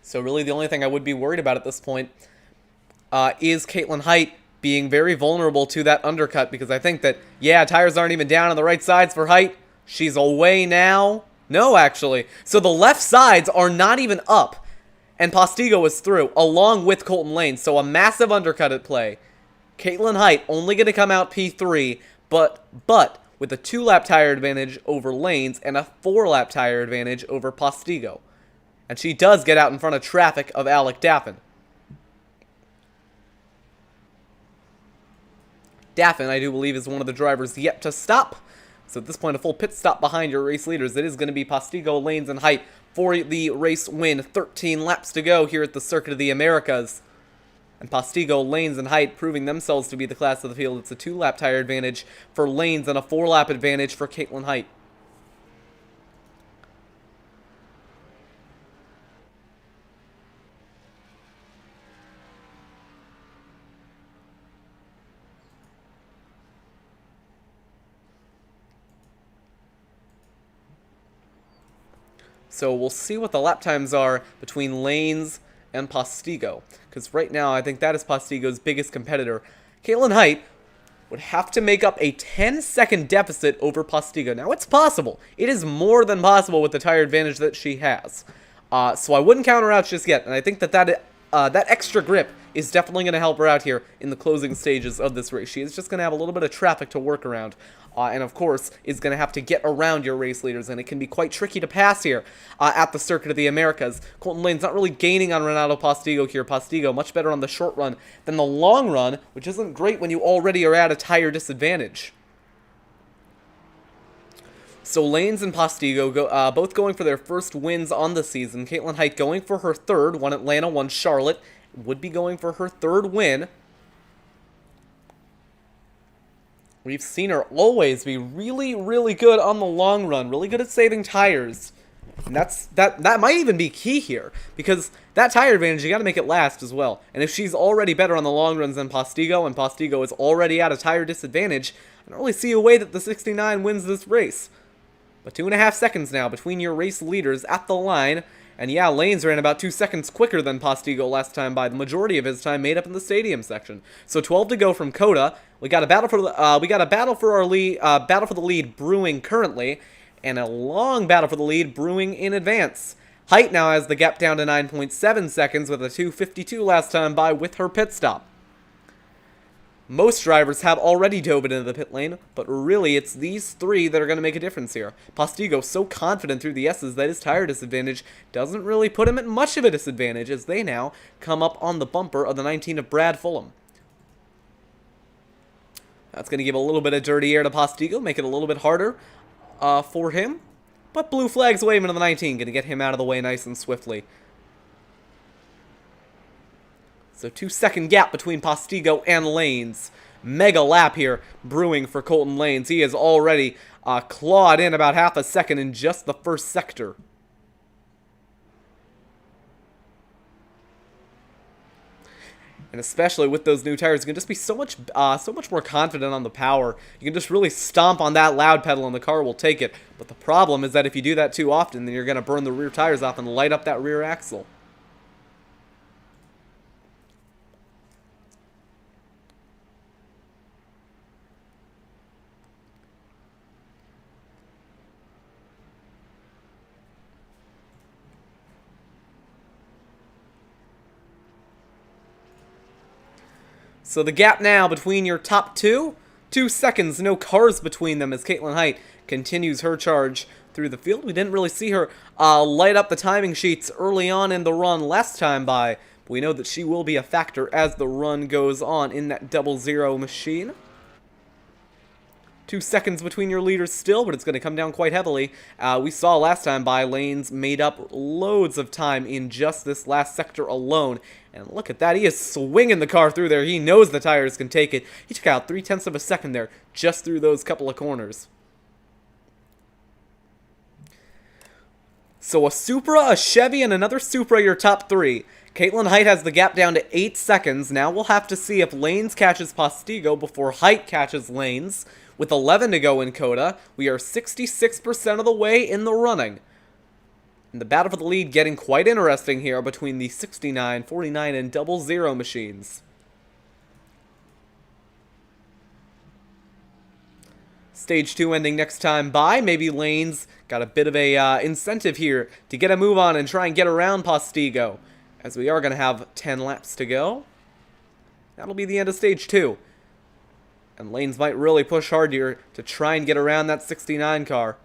So really the only thing I would be worried about at this point is Caitlin Height being very vulnerable to that undercut, because I think that, yeah, tires aren't even down on the right sides for Height. She's away now. No, actually. So the left sides are not even up, and Postigo is through, along with Colton Lane. So a massive undercut at play. Caitlin Height only going to come out P3, but with a 2-lap tire advantage over Lanes and a 4-lap tire advantage over Postigo. And she does get out in front of traffic of Alec Daffin. Daffin, I do believe, is one of the drivers yet to stop. So at this point, a full pit stop behind your race leaders. It is going to be Postigo, Lanes, and Height for the race win. 13 laps to go here at the Circuit of the Americas. And Postigo, Lanes, and Height proving themselves to be the class of the field. It's a 2-lap tire advantage for Lanes and a 4-lap advantage for Caitlin Height. So we'll see what the lap times are between Lanes and Postigo, because right now I think that is Postigo's biggest competitor. Caitlin Height would have to make up a 10-second deficit over Postigo. Now, it's possible. It is more than possible with the tire advantage that she has. So I wouldn't count her out just yet, and I think that extra grip is definitely going to help her out here in the closing stages of this race. She is just going to have a little bit of traffic to work around, and of course is going to have to get around your race leaders, and it can be quite tricky to pass here at the Circuit of the Americas. Colton Lane's not really gaining on Renato Postigo here. Postigo much better on the short run than the long run, which isn't great when you already are at a tire disadvantage. So Lanes and Postigo both going for their first wins on the season. Caitlin Height going for her third, one Atlanta, one Charlotte. Would be going for her third win. We've seen her always be really, really good on the long run. Really good at saving tires. And that might even be key here, because that tire advantage, you got to make it last as well. And if she's already better on the long runs than Postigo, and Postigo is already at a tire disadvantage, I don't really see a way that the 69 wins this race. But 2.5 seconds now between your race leaders at the line. And yeah, Lanes ran about 2 seconds quicker than Postigo last time by the majority of his time made up in the stadium section. So 12 to go from COTA. We got a battle for the lead brewing currently, and a long battle for the lead brewing in advance. Height now has the gap down to 9.7 seconds with a 2:52 last time by with her pit stop. Most drivers have already dove into the pit lane, but really it's these three that are going to make a difference here. Postigo so confident through the S's that his tire disadvantage doesn't really put him at much of a disadvantage as they now come up on the bumper of the 19 of Brad Fulham. That's going to give a little bit of dirty air to Postigo, make it a little bit harder for him. But blue flag's waving to the 19, going to get him out of the way nice and swiftly. So 2-second gap between Postigo and Lanes. Mega lap here brewing for Colton Lanes. He has already clawed in about half a second in just the first sector. And especially with those new tires, you can just be so much more confident on the power. You can just really stomp on that loud pedal and the car will take it. But the problem is that if you do that too often, then you're going to burn the rear tires off and light up that rear axle. So the gap now between your top two, 2 seconds, no cars between them as Caitlin Height continues her charge through the field. We didn't really see her light up the timing sheets early on in the run last time by, but we know that she will be a factor as the run goes on in that 00 machine. 2 seconds between your leaders still, but it's going to come down quite heavily. We saw last time by Lanes made up loads of time in just this last sector alone. And look at that, he is swinging the car through there. He knows the tires can take it. He took out 0.3 of a second there just through those couple of corners. So a Supra, a Chevy, and another Supra, your top three. Caitlin Height has the gap down to 8 seconds. Now we'll have to see if Lanes catches Postigo before Height catches Lanes. With 11 to go in COTA, we are 66% of the way in the running. And the battle for the lead getting quite interesting here between the 69, 49, and 00 machines. Stage 2 ending next time by. Maybe Lanes got a bit of a incentive here to get a move on and try and get around Postigo, as we are going to have 10 laps to go. That'll be the end of Stage 2. And Lanes might really push hard here to try and get around that 69 car.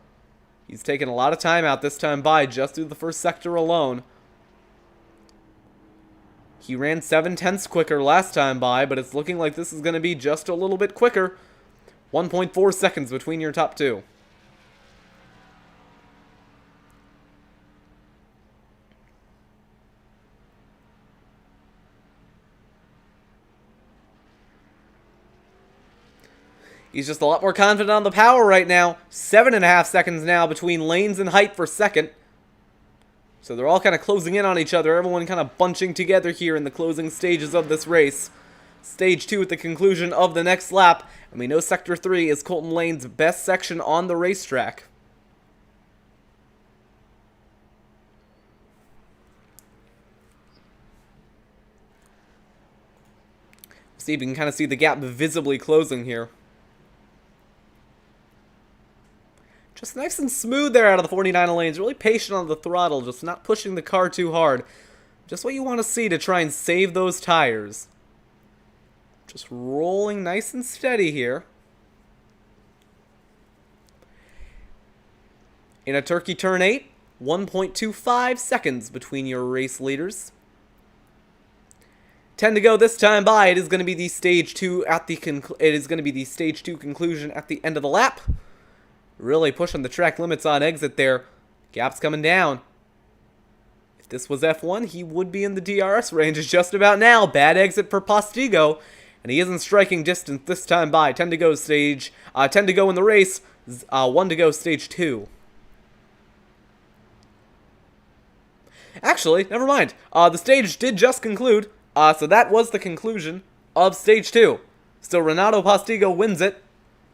He's taken a lot of time out this time by just through the first sector alone. He ran 7/10 quicker last time by, but it's looking like this is going to be just a little bit quicker. 1.4 seconds between your top two. He's just a lot more confident on the power right now. 7.5 seconds now between Lanes and Height for second. So they're all kind of closing in on each other. Everyone kind of bunching together here in the closing stages of this race. Stage 2 at the conclusion of the next lap. And we know Sector 3 is Colton Lane's best section on the racetrack. See if you can kind of see the gap visibly closing here. Just nice and smooth there out of the 49 lanes. Really patient on the throttle, just not pushing the car too hard. Just what you want to see to try and save those tires. Just rolling nice and steady here. In a turkey turn 8, 1.25 seconds between your race leaders. 10 to go this time by. It is going to be the stage 2 at the conclusion at the end of the lap. Really pushing the track limits on exit there. Gap's coming down. If this was F1, he would be in the DRS range just about now. Bad exit for Postigo. And he isn't striking distance this time by. 10 to go stage. 10 to go in the race. 1 to go stage 2. Actually, never mind. The stage did just conclude. So that was the conclusion of Stage 2. So Renato Postigo wins it,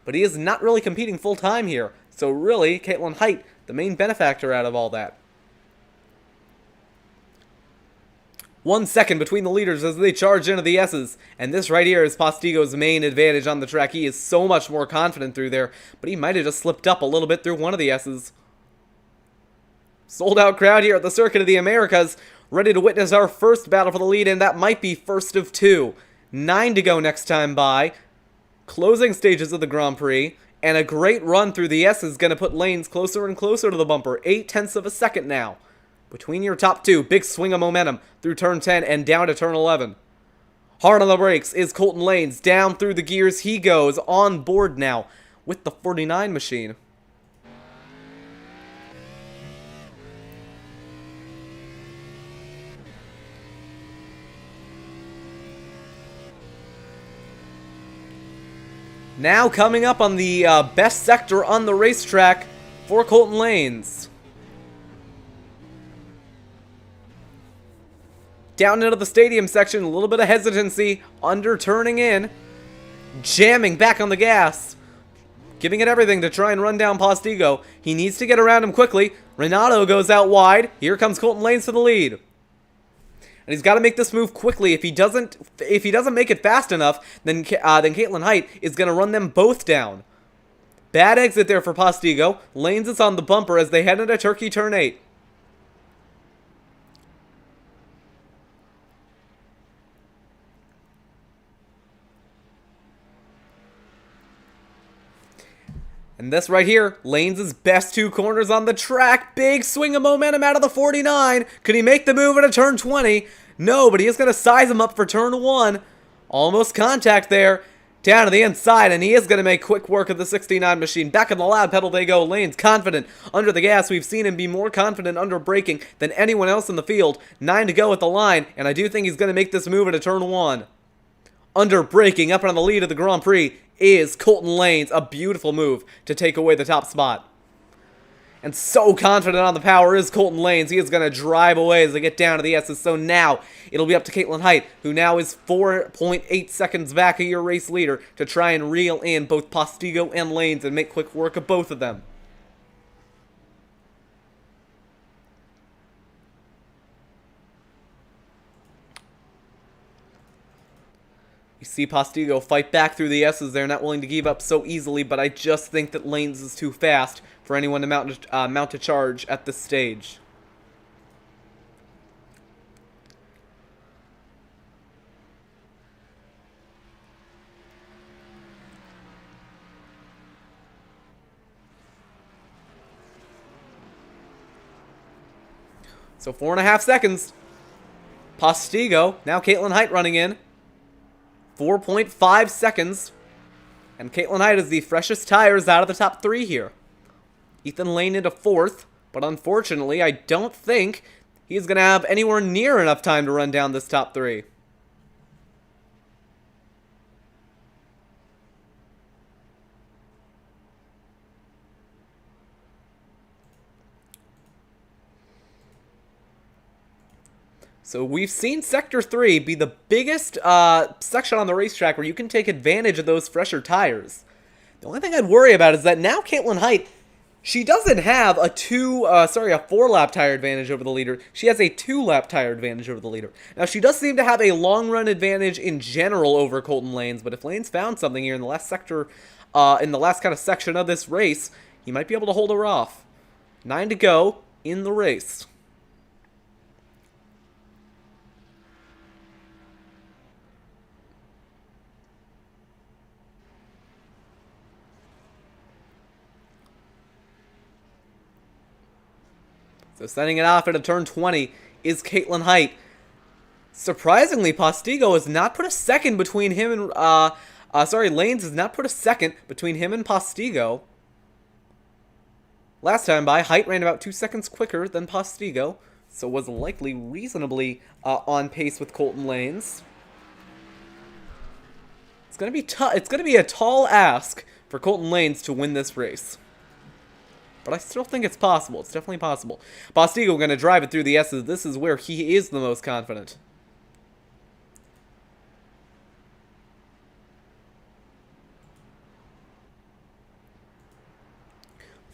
but he is not really competing full-time here. So really, Caitlin Height, the main benefactor out of all that. 1 second between the leaders as they charge into the S's. And this right here is Postigo's main advantage on the track. He is so much more confident through there, but he might have just slipped up a little bit through one of the S's. Sold out crowd here at the Circuit of the Americas, ready to witness our first battle for the lead, and that might be first of 2. 9 to go next time by. Closing stages of the Grand Prix, and a great run through the S is going to put lanes closer and closer to the bumper. 0.8 of a second now. Between your top 2, big swing of momentum through turn 10 and down to turn 11. Hard on the brakes is Colton Lanes. Down through the gears he goes, on board now with the 49 machine. Now coming up on the best sector on the racetrack for Colton Lanes. Down into the stadium section, a little bit of hesitancy, under turning in, jamming back on the gas, giving it everything to try and run down Postigo. He needs to get around him quickly. Renato goes out wide. Here comes Colton Lanes for the lead. And he's got to make this move quickly. If he doesn't make it fast enough, then Caitlin Height is going to run them both down. Bad exit there for Postigo. Lanes is on the bumper as they head into Turkey turn 8. And this right here, Lanes' best 2 corners on the track. Big swing of momentum out of the 49. Could he make the move into turn 20? No, but he is going to size him up for turn 1. Almost contact there. Down to the inside, and he is going to make quick work of the 69 machine. Back on the loud pedal they go. Lanes confident under the gas. We've seen him be more confident under braking than anyone else in the field. 9 to go at the line, and I do think he's going to make this move into turn 1. Under braking, up on the lead of the Grand Prix, is Colton Lanes. A beautiful move to take away the top spot. And so confident on the power is Colton Lanes. He is going to drive away as they get down to the S's. So now it'll be up to Caitlin Height, who now is 4.8 seconds back of your race leader, to try and reel in both Postigo and Lanes and make quick work of both of them. You see Postigo fight back through the S's there, not willing to give up so easily, but I just think that Lanes is too fast for anyone to mount a charge at this stage. So 4.5 seconds. Postigo, now Caitlin Height running in. 4.5 seconds. And Caitlin Height is the freshest tires out of the top 3 here. Ethan Lane into 4th, but unfortunately, I don't think he's going to have anywhere near enough time to run down this top 3. So we've seen Sector 3 be the biggest section on the racetrack where you can take advantage of those fresher tires. The only thing I'd worry about is that now Caitlin Height, she doesn't have a 4-lap tire advantage over the leader. She has a 2-lap tire advantage over the leader. Now, she does seem to have a long-run advantage in general over Colton Lanes, but if Lanes found something here in the last sector, in the last kind of section of this race, he might be able to hold her off. 9 to go in the race. So setting it off at a turn 20 is Caitlin Height. Surprisingly, Postigo has not put a second between him and, Lanes has not put a second between him and Postigo. Last time by, Height ran about 2 seconds quicker than Postigo, so was likely reasonably on pace with Colton Lanes. It's gonna be a tall ask for Colton Lanes to win this race. but I still think it's possible. It's definitely possible. Postigo going to drive it through the S's. This is where he is the most confident.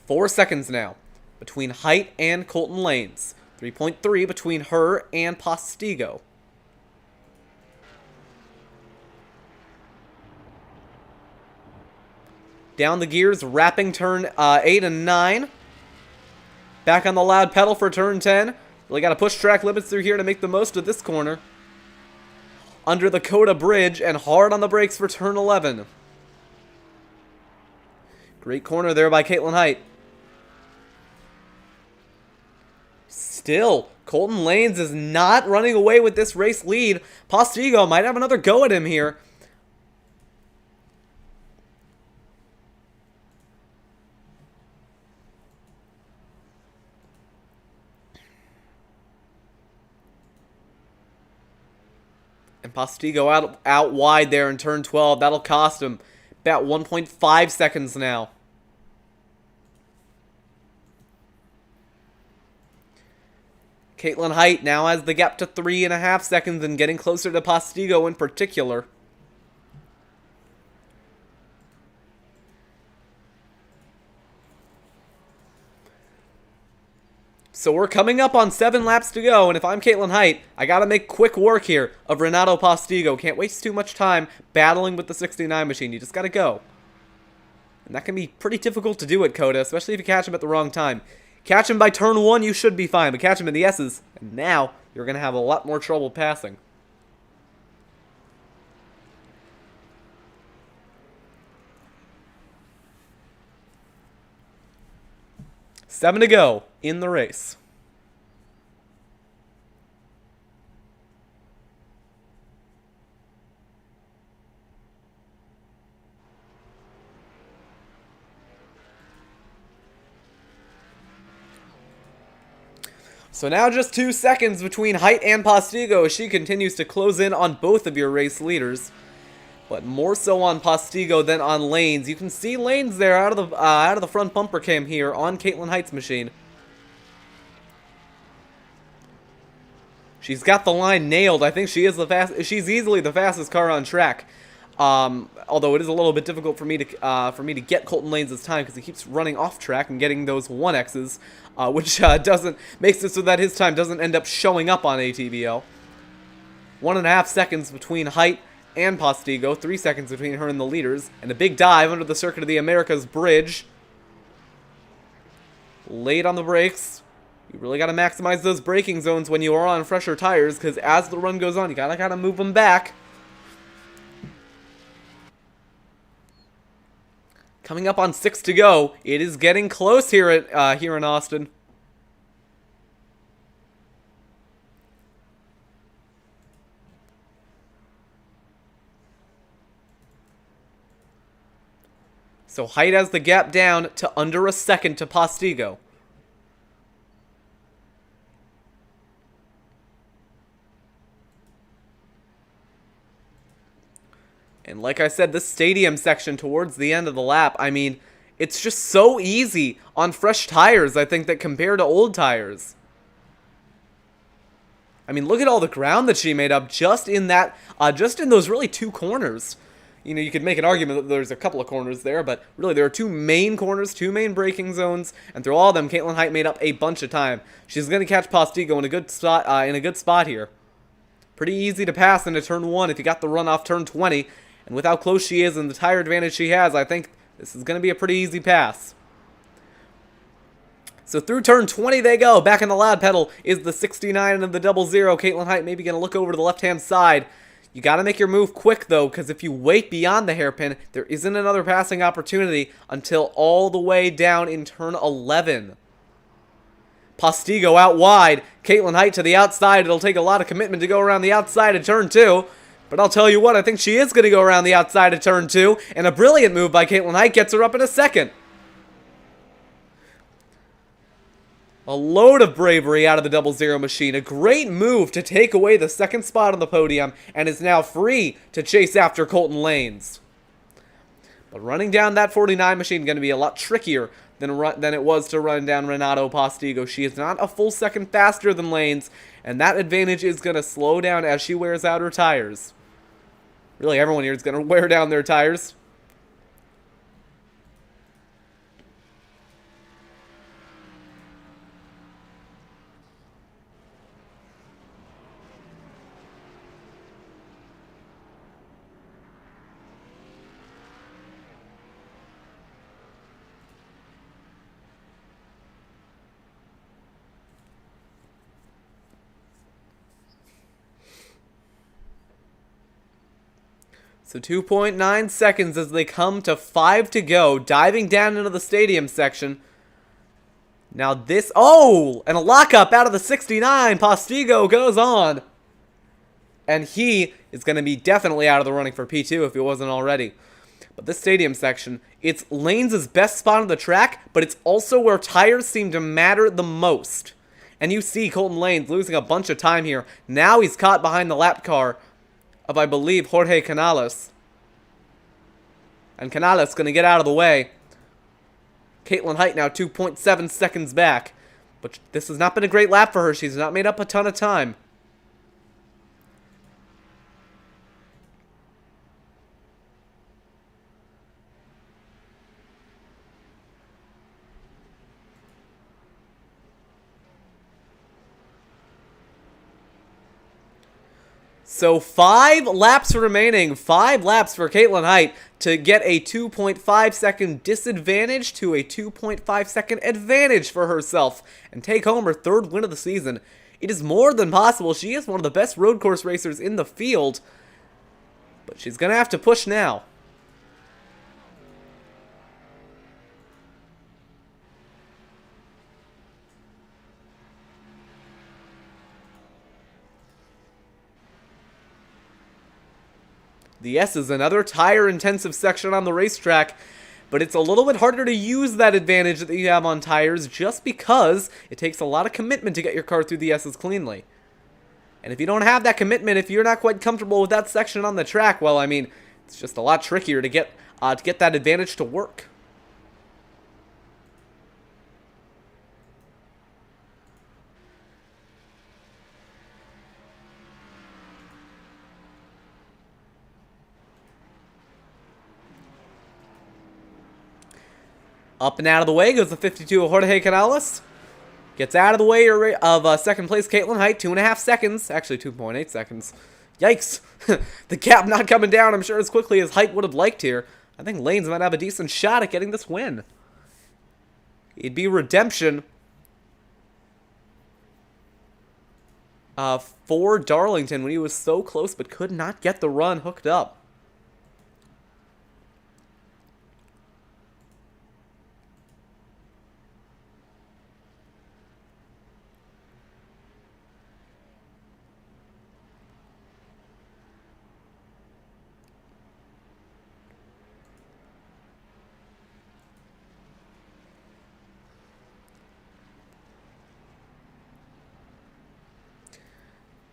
Four seconds now between Height and Colton Lanes. 3.3 between her and Postigo. Down the gears, wrapping turn 8 and 9. Back on the loud pedal for turn 10. Really got to push track limits through here to make the most of this corner. Under the COTA bridge and hard on the brakes for turn 11. Great corner there by Caitlin Height. Still, Colton Lanes is not running away with this race lead. Postigo might have another go at him here. And Postigo out wide there in turn 12. That'll cost him about 1.5 seconds now. Caitlin Height now has the gap to 3.5 seconds and getting closer to Postigo in particular. So we're coming up on 7 laps to go, and if I'm Caitlin Height, I gotta make quick work here of Renato Postigo. Can't waste too much time battling with the 69 machine. You just gotta go. And that can be pretty difficult to do at COTA, especially if you catch him at the wrong time. Catch him by turn 1, you should be fine, but catch him in the S's, and now you're gonna have a lot more trouble passing. Seven to go in the race. So now just 2 seconds between Height and Postigo as she continues to close in on both of your race leaders. But more so on Postigo than on Lanes. You can see Lanes there out of the front bumper cam here on Caitlin Height's machine. She's got the line nailed. I think she is she's easily the fastest car on track. Although it is a little bit difficult for me to get Colton Lanes' time because he keeps running off track and getting those 1Xs, which makes it so that his time doesn't end up showing up on ATVO. 1.5 seconds between Height and Postigo, 3 seconds between her and the leaders, and a big dive under the Circuit of the Americas bridge. Late on the brakes. You really got to maximize those braking zones when you are on fresher tires, because as the run goes on, you gotta move them back. Coming up on 6 to go. It is getting close here in Austin. So Height has the gap down to under a second to Postigo. And like I said, this stadium section towards the end of the lap, I mean, it's just so easy on fresh tires, I think, that compared to old tires. I mean, look at all the ground that she made up just in those really 2 corners. You know, you could make an argument that there's a couple of corners there, but really there are 2 main corners, 2 main braking zones, and through all of them, Caitlin Height made up a bunch of time. She's going to catch Postigo in a good spot here. Pretty easy to pass into turn 1 if you got the run off turn 20. And with how close she is and the tire advantage she has, I think this is going to be a pretty easy pass. So through turn 20 they go. Back on the loud pedal is the 69 and the 00. Caitlin Height maybe going to look over to the left-hand side. You got to make your move quick, though, because if you wait beyond the hairpin, there isn't another passing opportunity until all the way down in turn 11. Postigo out wide. Caitlin Height to the outside. It'll take a lot of commitment to go around the outside of turn 2. But I'll tell you what, I think she is going to go around the outside of turn 2. And a brilliant move by Caitlin Height gets her up in a second. A load of bravery out of the 00 machine. A great move to take away the second spot on the podium. And is now free to chase after Colton Lanes. But running down that 49 machine is going to be a lot trickier than it was to run down Renato Postigo. She is not a full second faster than Lanes, and that advantage is going to slow down as she wears out her tires. Really, everyone here is going to wear down their tires. So 2.9 seconds as they come to 5 to go, diving down into the stadium section. Now this, oh, and a lockup out of the 69. Postigo goes on. And he is going to be definitely out of the running for P2 if he wasn't already. But this stadium section, it's Lanes' best spot on the track, but it's also where tires seem to matter the most. And you see Colton Lanes losing a bunch of time here. Now he's caught behind the lap car of, I believe, Jorge Canales. And Canales going to get out of the way. Caitlin Height now 2.7 seconds back. But this has not been a great lap for her. She's not made up a ton of time. So 5 laps remaining, 5 laps for Caitlin Height to get a 2.5 second disadvantage to a 2.5 second advantage for herself and take home her 3rd win of the season. It is more than possible. She is one of the best road course racers in the field, but she's going to have to push now. The S is another tire-intensive section on the racetrack, but it's a little bit harder to use that advantage that you have on tires just because it takes a lot of commitment to get your car through the S's cleanly. And if you don't have that commitment, if you're not quite comfortable with that section on the track, well, I mean, it's just a lot trickier to get that advantage to work. Up and out of the way goes the 52 of Jorge Canales. Gets out of the way of second place Caitlin Height, 2.5 seconds. Actually, 2.8 seconds. Yikes. The gap not coming down, I'm sure, as quickly as Height would have liked here. I think Lanes might have a decent shot at getting this win. It'd be redemption for Darlington when he was so close but could not get the run hooked up.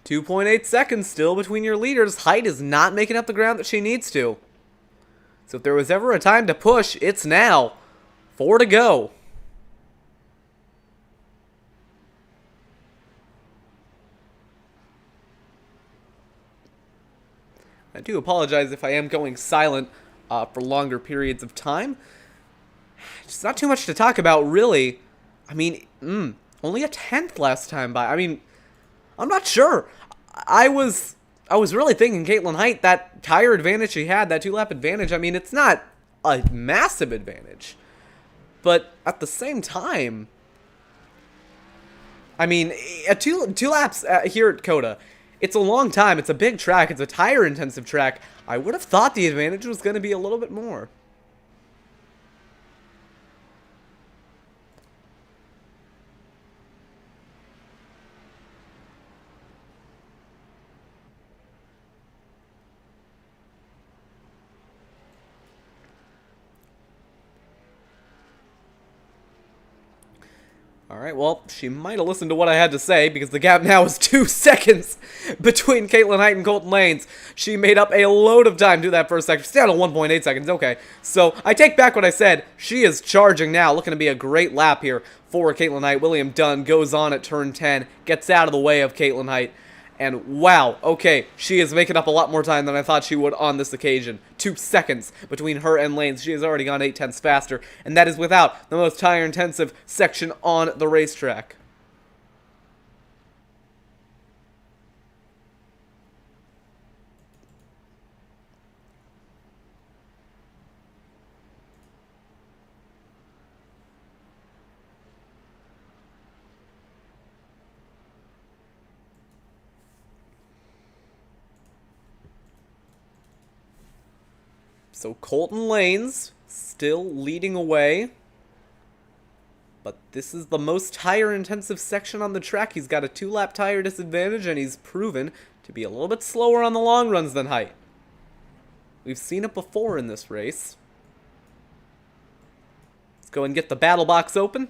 .8 seconds still between your leaders. Height is not making up the ground that she needs to. So if there was ever a time to push, it's now. 4 to go. I do apologize if I am going silent for longer periods of time. It's not too much to talk about, really. I mean, only a 10th last time by. I mean, I'm not sure. I was really thinking Caitlin Height, that tire advantage she had, that 2-lap advantage, I mean, it's not a massive advantage. But at the same time, I mean, two laps here at COTA, it's a long time, it's a big track, it's a tire-intensive track. I would have thought the advantage was going to be a little bit more. Alright, well, she might have listened to what I had to say, because the gap now is 2 seconds between Caitlin Height and Colton Lanes. She made up a load of time to that first section. She's down to 1.8 seconds, okay. So, I take back what I said. She is charging now, looking to be a great lap here for Caitlin Height. William Dunn goes on at turn 10, gets out of the way of Caitlin Height. And wow, okay, she is making up a lot more time than I thought she would on this occasion. 2 seconds between her and Lanes. She has already gone 8/10 faster, and that is without the most tire-intensive section on the racetrack. So Colton Lanes still leading away. But this is the most tire-intensive section on the track. He's got a 2-lap tire disadvantage, and he's proven to be a little bit slower on the long runs than Height. We've seen it before in this race. Let's go and get the battle box open.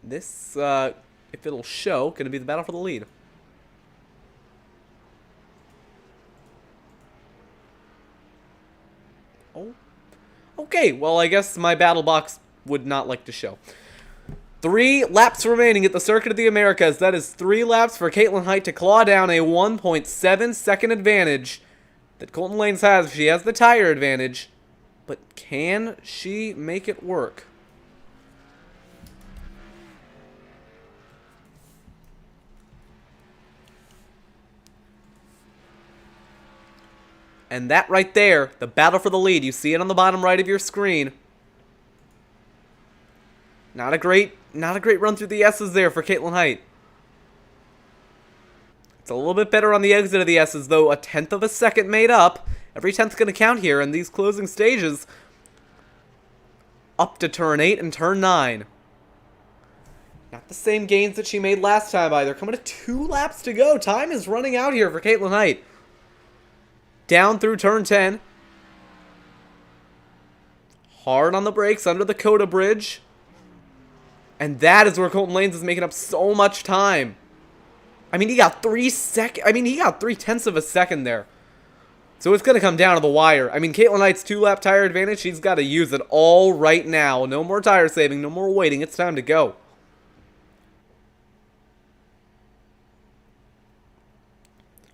This, if it'll show, going to be the battle for the lead. Oh. Okay, well, I guess my battle box would not like to show. 3 laps remaining at the Circuit of the Americas. That is 3 laps for Caitlin Height to claw down a 1.7 second advantage that Colton Lanes has. She has the tire advantage, but can she make it work? And that right there, the battle for the lead, you see it on the bottom right of your screen. Not a great run through the S's there for Caitlin Height. It's a little bit better on the exit of the S's, though. A 1/10 of a second made up. Every 10th's going to count here in these closing stages. Up to turn 8 and turn 9. Not the same gains that she made last time either. Coming to 2 laps to go. Time is running out here for Caitlin Height. Down through turn 10. Hard on the brakes under the COTA bridge. And that is where Colton Lanes is making up so much time. I mean, he got 3/10 of a second there. So it's going to come down to the wire. I mean, Caitlin Height's 2-lap tire advantage, she's got to use it all right now. No more tire saving, no more waiting. It's time to go.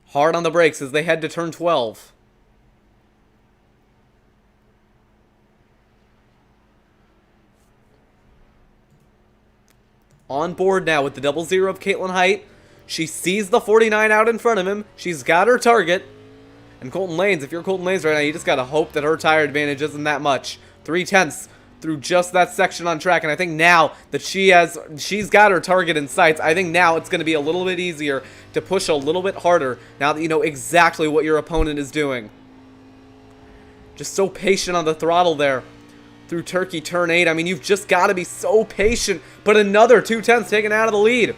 Hard on the brakes as they head to turn 12. On board now with the 00 of Caitlin Height. She sees the 49 out in front of him. She's got her target. And Colton Lanes, if you're Colton Lanes right now, you just got to hope that her tire advantage isn't that much. 3/10 through just that section on track, and I think now that she's got her target in sights, I think now it's going to be a little bit easier to push a little bit harder now that you know exactly what your opponent is doing. Just so patient on the throttle there through Turkey turn 8. I mean, you've just got to be so patient, but another 2/10 taken out of the lead.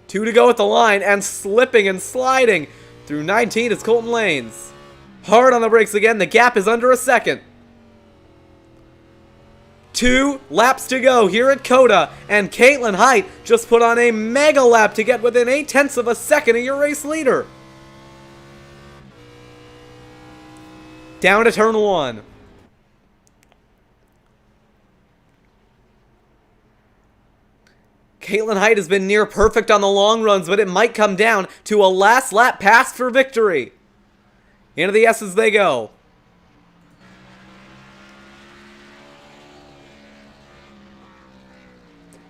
2 to go at the line, and slipping and sliding through 19 is Colton Lanes. Hard on the brakes again. The gap is under a second. 2 laps to go here at COTA, and Caitlin Height just put on a mega lap to get within 8/10 of a second of your race leader. Down to turn 1. Caitlin Height has been near perfect on the long runs, but it might come down to a last lap pass for victory. Into the S's they go.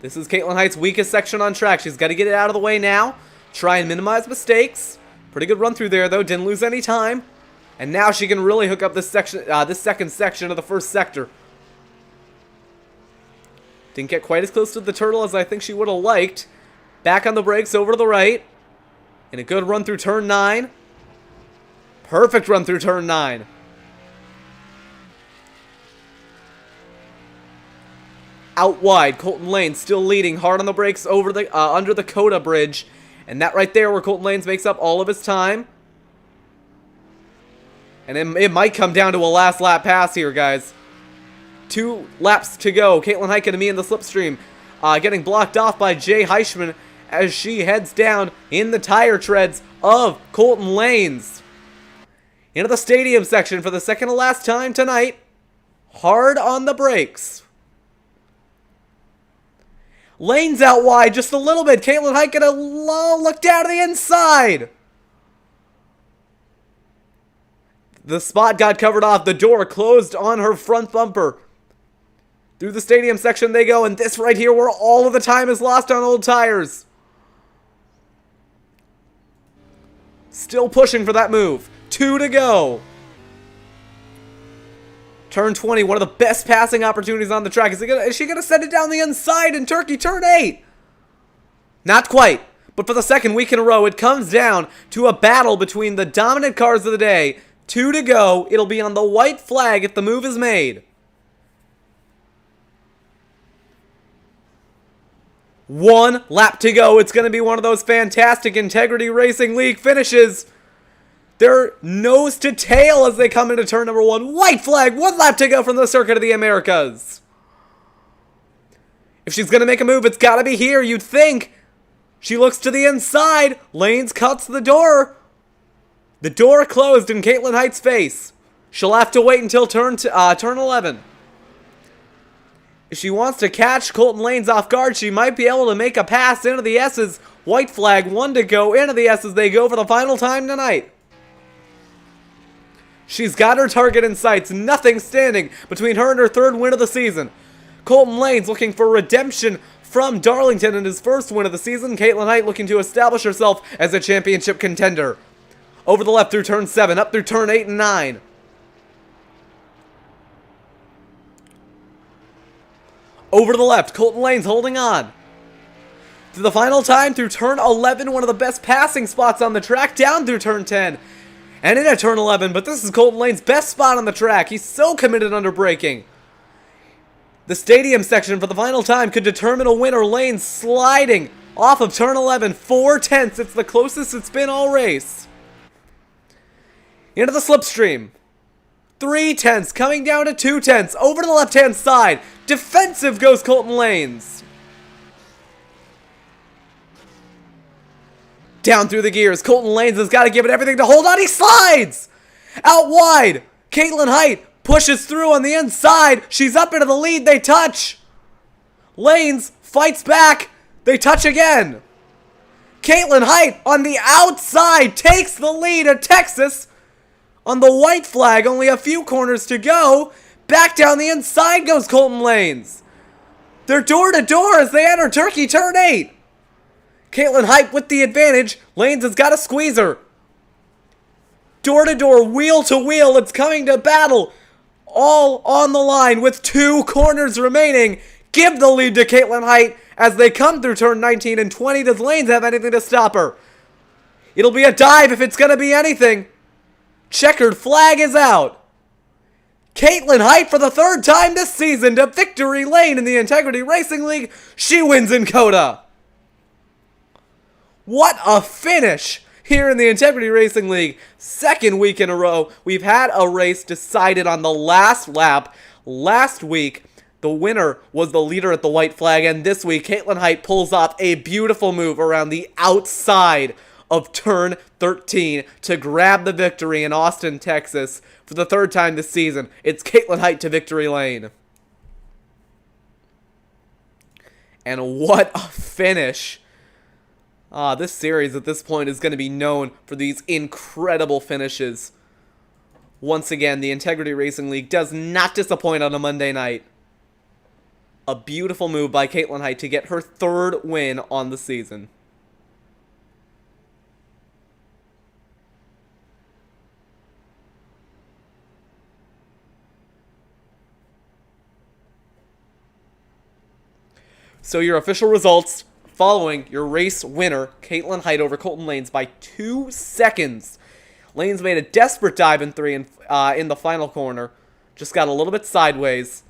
This is Caitlin Height's weakest section on track. She's got to get it out of the way now. Try and minimize mistakes. Pretty good run through there, though. Didn't lose any time. And now she can really hook up this section, this second section of the first sector. Didn't get quite as close to the turtle as I think she would have liked. Back on the brakes, over to the right. And a good run through turn 9. Perfect run through turn 9. Out wide, Colton Lanes still leading, hard on the brakes over the under the COTA bridge. And that right there where Colton Lanes makes up all of his time. And it might come down to a last lap pass here, guys. 2 laps to go. Caitlin Height going to be in the slipstream. Getting blocked off by Jay Heishman as she heads down in the tire treads of Colton Lanes. Into the stadium section for the second to last time tonight. Hard on the brakes. Lanes out wide just a little bit. Caitlin Height going to look down to the inside. The spot got covered off. The door closed on her front bumper. Through the stadium section they go, and this right here where all of the time is lost on old tires. Still pushing for that move. 2 to go. Turn 20, one of the best passing opportunities on the track. Is she gonna send it down the inside in Turkey? Turn 8. Not quite. But for the second week in a row, it comes down to a battle between the dominant cars of the day. 2 to go. It'll be on the white flag if the move is made. 1 lap to go. It's going to be one of those fantastic Integrity Racing League finishes. They're nose to tail as they come into turn number 1. White flag. 1 lap to go from the Circuit of the Americas. If she's going to make a move, it's got to be here, you'd think. She looks to the inside. Lanes cuts the door. The door closed in Caitlin Height's face. She'll have to wait until turn 11. If she wants to catch Colton Lanes off guard, she might be able to make a pass into the S's. White flag, 1 to go into the S's. They go for the final time tonight. She's got her target in sights. Nothing standing between her and her 3rd win of the season. Colton Lanes looking for redemption from Darlington in his 1st win of the season. Caitlin Height looking to establish herself as a championship contender. Over the left through turn 7, up through turn 8 and 9. Over to the left, Colton Lanes holding on. To the final time through turn 11, one of the best passing spots on the track, down through turn 10. And in at turn 11, but this is Colton Lanes' best spot on the track. He's so committed under braking. The stadium section for the final time could determine a winner. Lanes sliding off of turn 11, 4/10. It's the closest it's been all race. Into the slipstream. 3/10, coming down to 2/10. Over to the left-hand side. Defensive goes Colton Lanes. Down through the gears. Colton Lanes has got to give it everything to hold on. He slides! Out wide. Caitlin Height pushes through on the inside. She's up into the lead. They touch. Lanes fights back. They touch again. Caitlin Height on the outside takes the lead at Texas. On the white flag, only a few corners to go. Back down the inside goes Colton Lanes. They're door to door as they enter Turkey turn 8. Caitlin Height with the advantage. Lanes has got to squeeze her. Door to door, wheel to wheel. It's coming to battle. All on the line with 2 corners remaining. Give the lead to Caitlin Height as they come through turn 19 and 20. Does Lanes have anything to stop her? It'll be a dive if it's going to be anything. Checkered flag is out. Caitlin Height for the 3rd time this season to victory lane in the Integrity Racing League. She wins in COTA. What a finish here in the Integrity Racing League. 2nd week in a row. We've had a race decided on the last lap. Last week, the winner was the leader at the white flag, and this week, Caitlin Height pulls off a beautiful move around the outside of turn 13 to grab the victory in Austin, Texas for the 3rd time this season. It's Caitlin Height to victory lane. And what a finish. This series at this point is going to be known for these incredible finishes. Once again, the Integrity Racing League does not disappoint on a Monday night. A beautiful move by Caitlin Height to get her 3rd win on the season. So your official results following your race winner, Caitlin Height over Colton Lanes by 2 seconds. Lanes made a desperate dive in 3 in the final corner. Just got a little bit sideways.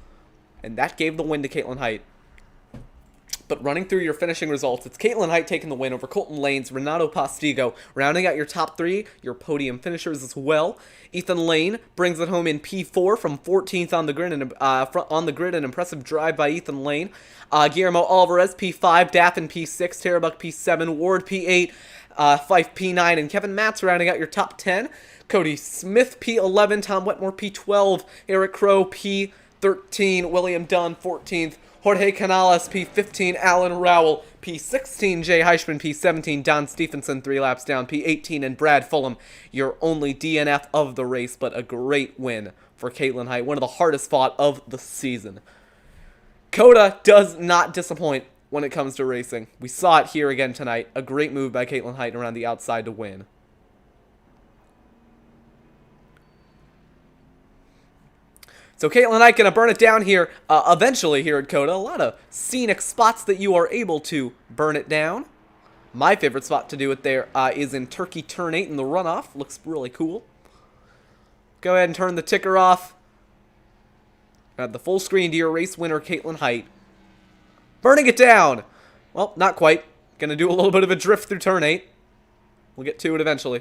And that gave the win to Caitlin Height. But running through your finishing results, it's Caitlin Height taking the win over Colton Lane's Renato Postigo, rounding out your top 3, your podium finishers as well. Ethan Lane brings it home in P4 from 14th on the grid, and an impressive drive by Ethan Lane. Guillermo Alvarez P5, Daffin P6, Tarabuck P7, Ward P8, Fife P9, and Kevin Matz rounding out your top 10. Cody Smith P11, Tom Wetmore P12, Eric Crow P13, William Dunn 14th, Jorge Canales P15, Alan Rowell P16, Jay Heishman P17, Don Stephenson 3 laps down P18, and Brad Fulham, your only DNF of the race, but a great win for Caitlin Height, one of the hardest fought of the season. COTA does not disappoint when it comes to racing. We saw it here again tonight. A great move by Caitlin Height around the outside to win. So Caitlin Height going to burn it down here eventually here at COTA. A lot of scenic spots that you are able to burn it down. My favorite spot to do it there is in Turkey Turn 8 in the runoff. Looks really cool. Go ahead and turn the ticker off. Add the full screen to your race winner, Caitlin Height. Burning it down. Well, not quite. Going to do a little bit of a drift through Turn 8. We'll get to it eventually.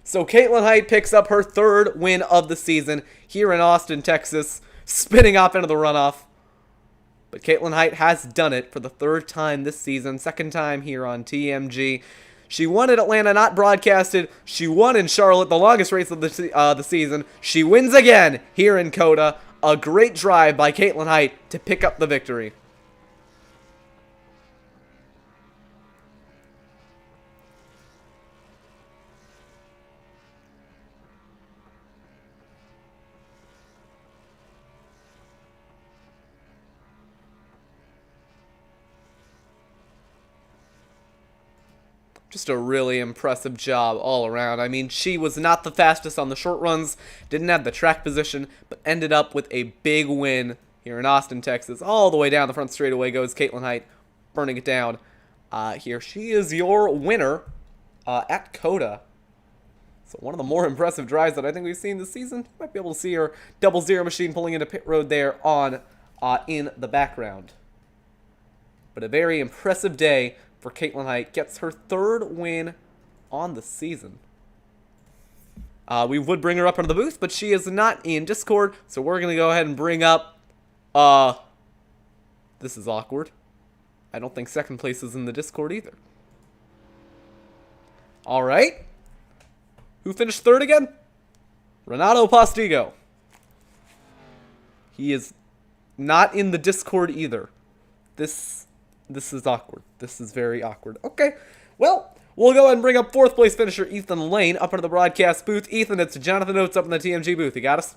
So Caitlin Height picks up her 3rd win of the season here in Austin, Texas, spinning off into the runoff. But Caitlin Height has done it for the 3rd time this season, 2nd time here on TMG. She won at Atlanta, not broadcasted. She won in Charlotte, the longest race of the season. She wins again here in COTA. A great drive by Caitlin Height to pick up the victory. Just a really impressive job all around. I mean, she was not the fastest on the short runs, didn't have the track position, but ended up with a big win here in Austin, Texas. All the way down the front straightaway goes Caitlin Height, burning it down. Here she is your winner at COTA. So one of the more impressive drives that I think we've seen this season. You might be able to see her double zero machine pulling into pit road there on in the background. But a very impressive day for Caitlin Height. Gets her 3rd win on the season. We would bring her up into the booth, but she is not in Discord, so we're going to go ahead and bring up... This is awkward. I don't think 2nd place is in the Discord either. Alright. Who finished 3rd again? Renato Postigo. He is not in the Discord either. This is awkward. This is very awkward. Okay, well, we'll go ahead and bring up 4th place finisher Ethan Lane up into the broadcast booth. Ethan, it's Jonathan Oates up in the TMG booth. You got us?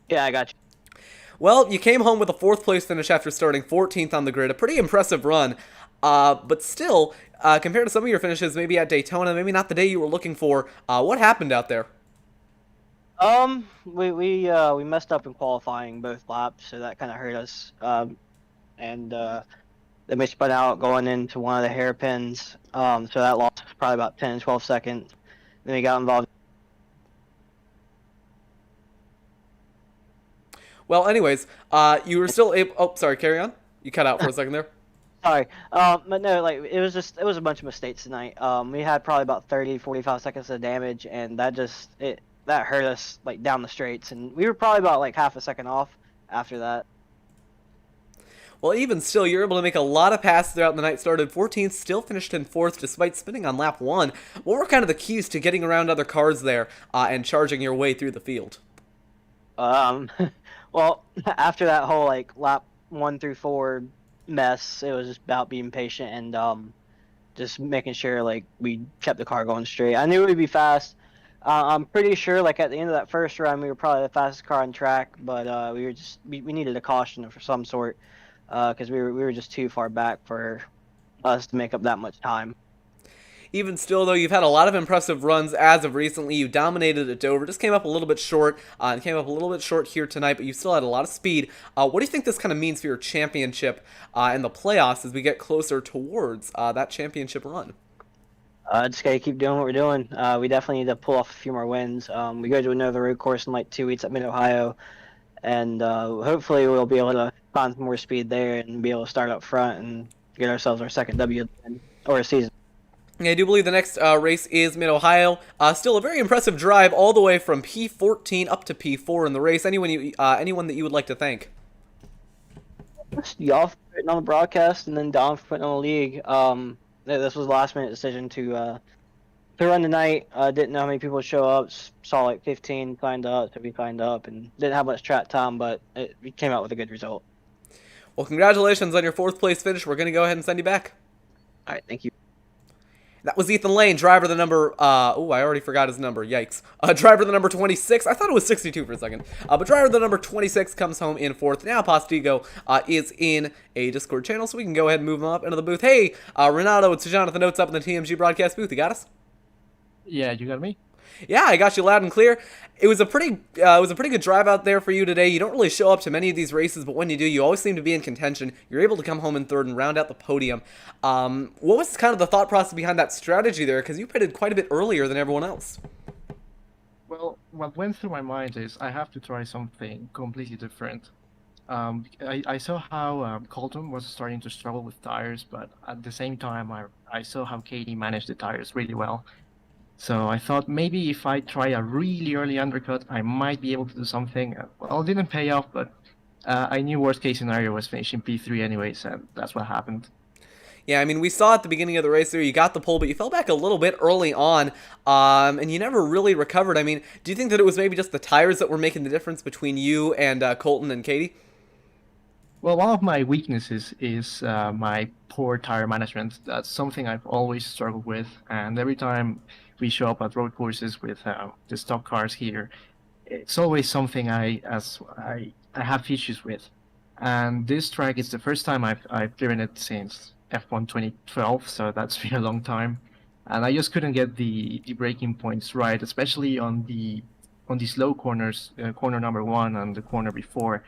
Yeah, I got you. Well, you came home with a 4th place finish after starting 14th on the grid. A pretty impressive run. But still, compared to some of your finishes, maybe at Daytona, maybe not the day you were looking for, what happened out there? We messed up in qualifying both laps, so that kind of hurt us. Then we spun out going into one of the hairpins, so that lost probably about 10, 12 seconds. Then we got involved. Well, anyways, you were still able... Oh, sorry, carry on. You cut out for a second there. Sorry, but no, like, it was a bunch of mistakes tonight. We had probably about 30, 45 seconds of damage, and that hurt us, like, down the straights, and we were probably about, like, half a second off after that. Well, even still, you're able to make a lot of passes throughout the night. Started 14th, still finished in 4th despite spinning on lap 1. What were kind of the keys to getting around other cars there and charging your way through the field? Well, after that whole, like, lap 1 through 4 mess, it was just about being patient and just making sure, like, we kept the car going straight. I knew it would be fast. I'm pretty sure, like, at the end of that first run, we were probably the fastest car on track, but we needed a caution of some sort. Because we were just too far back for us to make up that much time. Even still, though, you've had a lot of impressive runs as of recently. You dominated at Dover, just came up a little bit short, and came up a little bit short here tonight, but you still had a lot of speed. What do you think this kind of means for your championship and the playoffs as we get closer towards that championship run? Just gotta keep doing what we're doing. We definitely need to pull off a few more wins. We go to another road course in like 2 weeks at Mid Ohio, and hopefully we'll be able to find some more speed there and be able to start up front and get ourselves our second W or a season. Yeah, I do believe the next race is Mid Ohio. Still a very impressive drive all the way from P14 up to P4 in the race. Anyone that you would like to thank? Y'all for putting on the broadcast, and then Dom for putting on the league. This was a last minute decision to run tonight. Didn't know how many people would show up. Saw like 15 signed up, so we signed up, and didn't have much track time, but we came out with a good result. Well, congratulations on your fourth place finish. We're going to go ahead and send you back. All right, thank you. That was Ethan Lane, driver the number, I already forgot his number, yikes. Driver the number 26, I thought it was 62 for a second, but driver the number 26 comes home in fourth. Now Postigo is in a Discord channel, so we can go ahead and move him up into the booth. Hey, Renato, it's Jonathan Notes up in the TMG broadcast booth. You got us? Yeah, you got me? Yeah, I got you loud and clear. It was a pretty good drive out there for you today. You don't really show up to many of these races, but when you do, you always seem to be in contention. You're able to come home in third and round out the podium. What was kind of the thought process behind that strategy there? Because you pitted quite a bit earlier than everyone else. Well, what went through my mind is I have to try something completely different. I saw how Colton was starting to struggle with tires, but at the same time, I saw how Katie managed the tires really well. So I thought maybe if I try a really early undercut, I might be able to do something. Well, it didn't pay off, but I knew worst case scenario was finishing P3 anyways, and that's what happened. Yeah, I mean, we saw at the beginning of the race there, you got the pole, but you fell back a little bit early on, and you never really recovered. I mean, do you think that it was maybe just the tires that were making the difference between you and Colton and Katie? Well, one of my weaknesses is my poor tire management. That's something I've always struggled with, and every time we show up at road courses with the stock cars here, it's always something I have issues with. And this track is the first time I've driven it since F1 2012, so that's been a long time. And I just couldn't get the braking points right, especially on the slow corners, corner number one and the corner before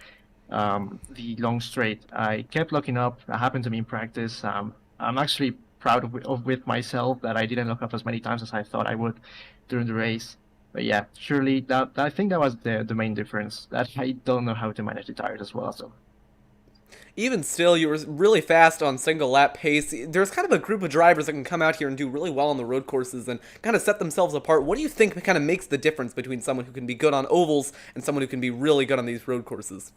the long straight. I kept locking up. That happened to me in practice. I'm actually proud with myself that I didn't lock up as many times as I thought I would during the race. But yeah, surely that I think that was the main difference. That I don't know how to manage the tires as well. So Even still, you were really fast on single lap pace. There's kind of a group of drivers that can come out here and do really well on the road courses and kind of set themselves apart. What do you think kind of makes the difference between someone who can be good on ovals and someone who can be really good on these road courses?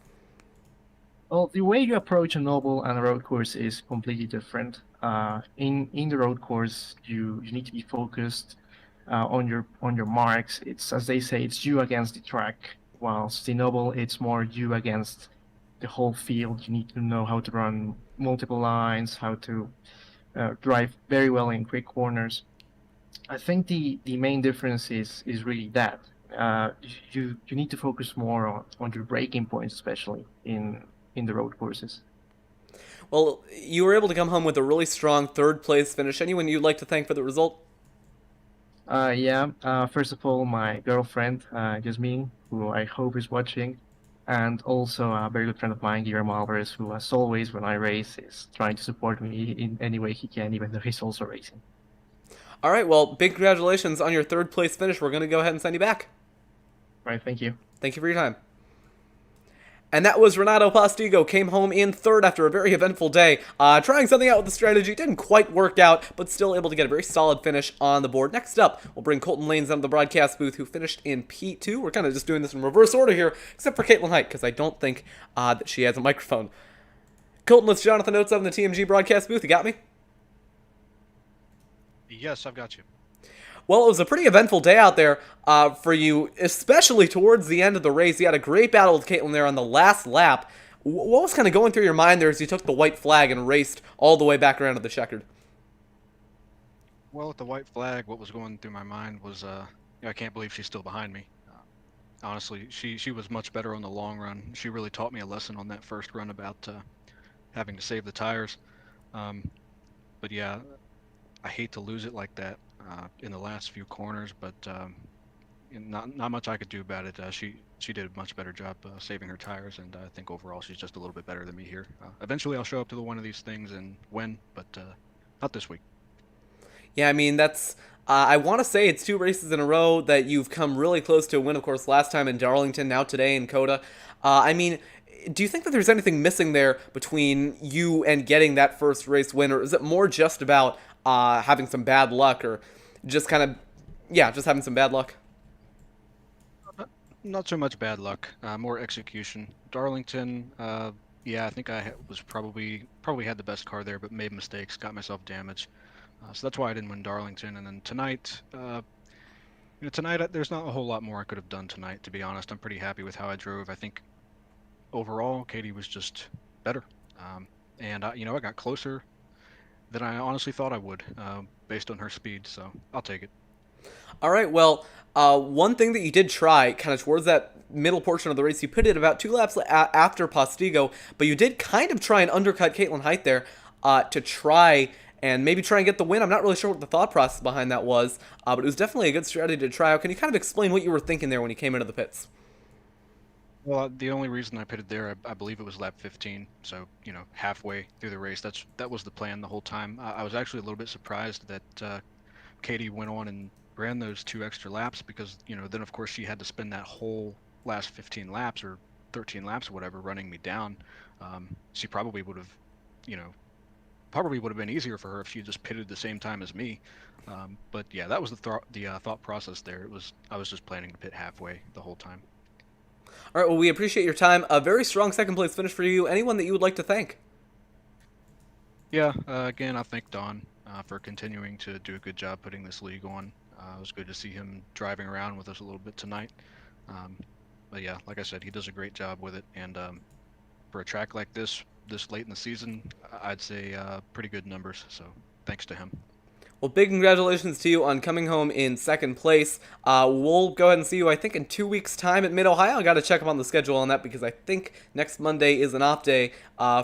well, the way you approach a novel and a road course is completely different. In the road course, you need to be focused on your marks. It's as they say, it's you against the track. Whilst the novel, it's more you against the whole field. You need to know how to run multiple lines, how to drive very well in quick corners. I think the main difference is really that you need to focus more on your braking points, especially in the road courses. Well, you were able to come home with a really strong third place finish. Anyone you'd like to thank for the result? Yeah. First of all, my girlfriend, Jasmine, who I hope is watching, and also a very good friend of mine, Guillermo Alvarez, who, as always, when I race, is trying to support me in any way he can, even though he's also racing. All right, well, big congratulations on your third place finish. We're going to go ahead and send you back. Right. Thank you. Thank you for your time. And that was Renato Postigo, came home in third after a very eventful day. Trying something out with the strategy, didn't quite work out, but still able to get a very solid finish on the board. Next up, we'll bring Colton Lanes out of the broadcast booth, who finished in P2. We're kind of just doing this in reverse order here, except for Caitlin Height, because I don't think that she has a microphone. Colton, it's Jonathan Notes out in the TMG broadcast booth. You got me? Yes, I've got you. Well, it was a pretty eventful day out there for you, especially towards the end of the race. You had a great battle with Caitlin there on the last lap. What was kind of going through your mind there as you took the white flag and raced all the way back around to the checkered? Well, with the white flag, what was going through my mind was, I can't believe she's still behind me. Honestly, she was much better on the long run. She really taught me a lesson on that first run about having to save the tires. But yeah, I hate to lose it like that in the last few corners, but not much I could do about it. She did a much better job saving her tires, and I think overall she's just a little bit better than me here. Eventually, I'll show up to one of these things and win, but not this week. Yeah, I mean, that's. I want to say it's 2 races in a row that you've come really close to a win. Of course, last time in Darlington, now today in COTA. I mean, do you think that there's anything missing there between you and getting that first race win, or is it more just about having some bad luck, or just kind of, yeah, just having some bad luck? Not so much bad luck, more execution. Darlington, yeah, I think was probably had the best car there, but made mistakes, got myself damaged. So that's why I didn't win Darlington. And then tonight, tonight there's not a whole lot more I could have done tonight. To be honest, I'm pretty happy with how I drove. I think overall, Katie was just better, and I got closer than I honestly thought I would, based on her speed. So I'll take it. All right, well, one thing that you did try, kind of towards that middle portion of the race, you put it about 2 laps after Postigo, but you did kind of try and undercut Caitlin Height there to try and maybe try and get the win. I'm not really sure what the thought process behind that was, but it was definitely a good strategy to try out. Can you kind of explain what you were thinking there when you came into the pits? Well, the only reason I pitted there, I believe it was lap 15, so halfway through the race. That was the plan the whole time. I was actually a little bit surprised that Katie went on and ran those 2 extra laps because then of course she had to spend that whole last 15 laps or 13 laps or whatever running me down. She probably would have, been easier for her if she just pitted at the same time as me. But yeah, that was the thought process there. I was just planning to pit halfway the whole time. All right, well, we appreciate your time. A very strong second place finish for you. Anyone that you would like to thank? Yeah, again, I thank Don for continuing to do a good job putting this league on. It was good to see him driving around with us a little bit tonight. But yeah, like I said, he does a great job with it. And for a track like this late in the season, I'd say pretty good numbers. So thanks to him. Well, big congratulations to you on coming home in second place. We'll go ahead and see you, I think, in 2 weeks' time at Mid-Ohio. I got to check up on the schedule on that because I think next Monday is an off day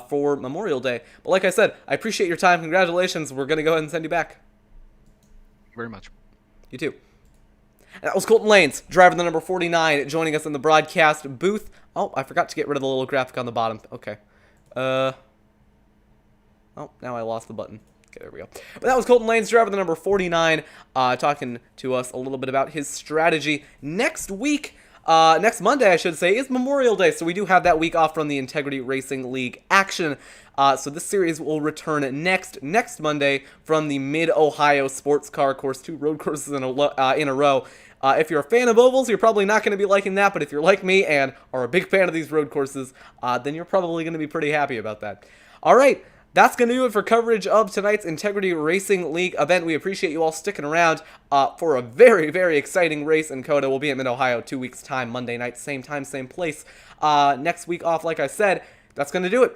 for Memorial Day. But like I said, I appreciate your time. Congratulations. We're going to go ahead and send you back. Thank you very much. You too. And that was Colton Lanes, driver the number 49, joining us in the broadcast booth. Oh, I forgot to get rid of the little graphic on the bottom. Okay. Oh, now I lost the button. Okay, there we go. But that was Colton Lanes, driver the number 49, talking to us a little bit about his strategy. Next Monday, I should say, is Memorial Day, so we do have that week off from the Integrity Racing League action. So this series will return next Monday from the Mid-Ohio Sports Car Course, 2 road courses in a row. If you're a fan of ovals, you're probably not going to be liking that, but if you're like me and are a big fan of these road courses, then you're probably going to be pretty happy about that. All right. That's going to do it for coverage of tonight's Integrity Racing League event. We appreciate you all sticking around for a very, very exciting race in COTA. We'll be at Mid-Ohio 2 weeks' time, Monday night, same time, same place. Next week off, like I said, that's going to do it.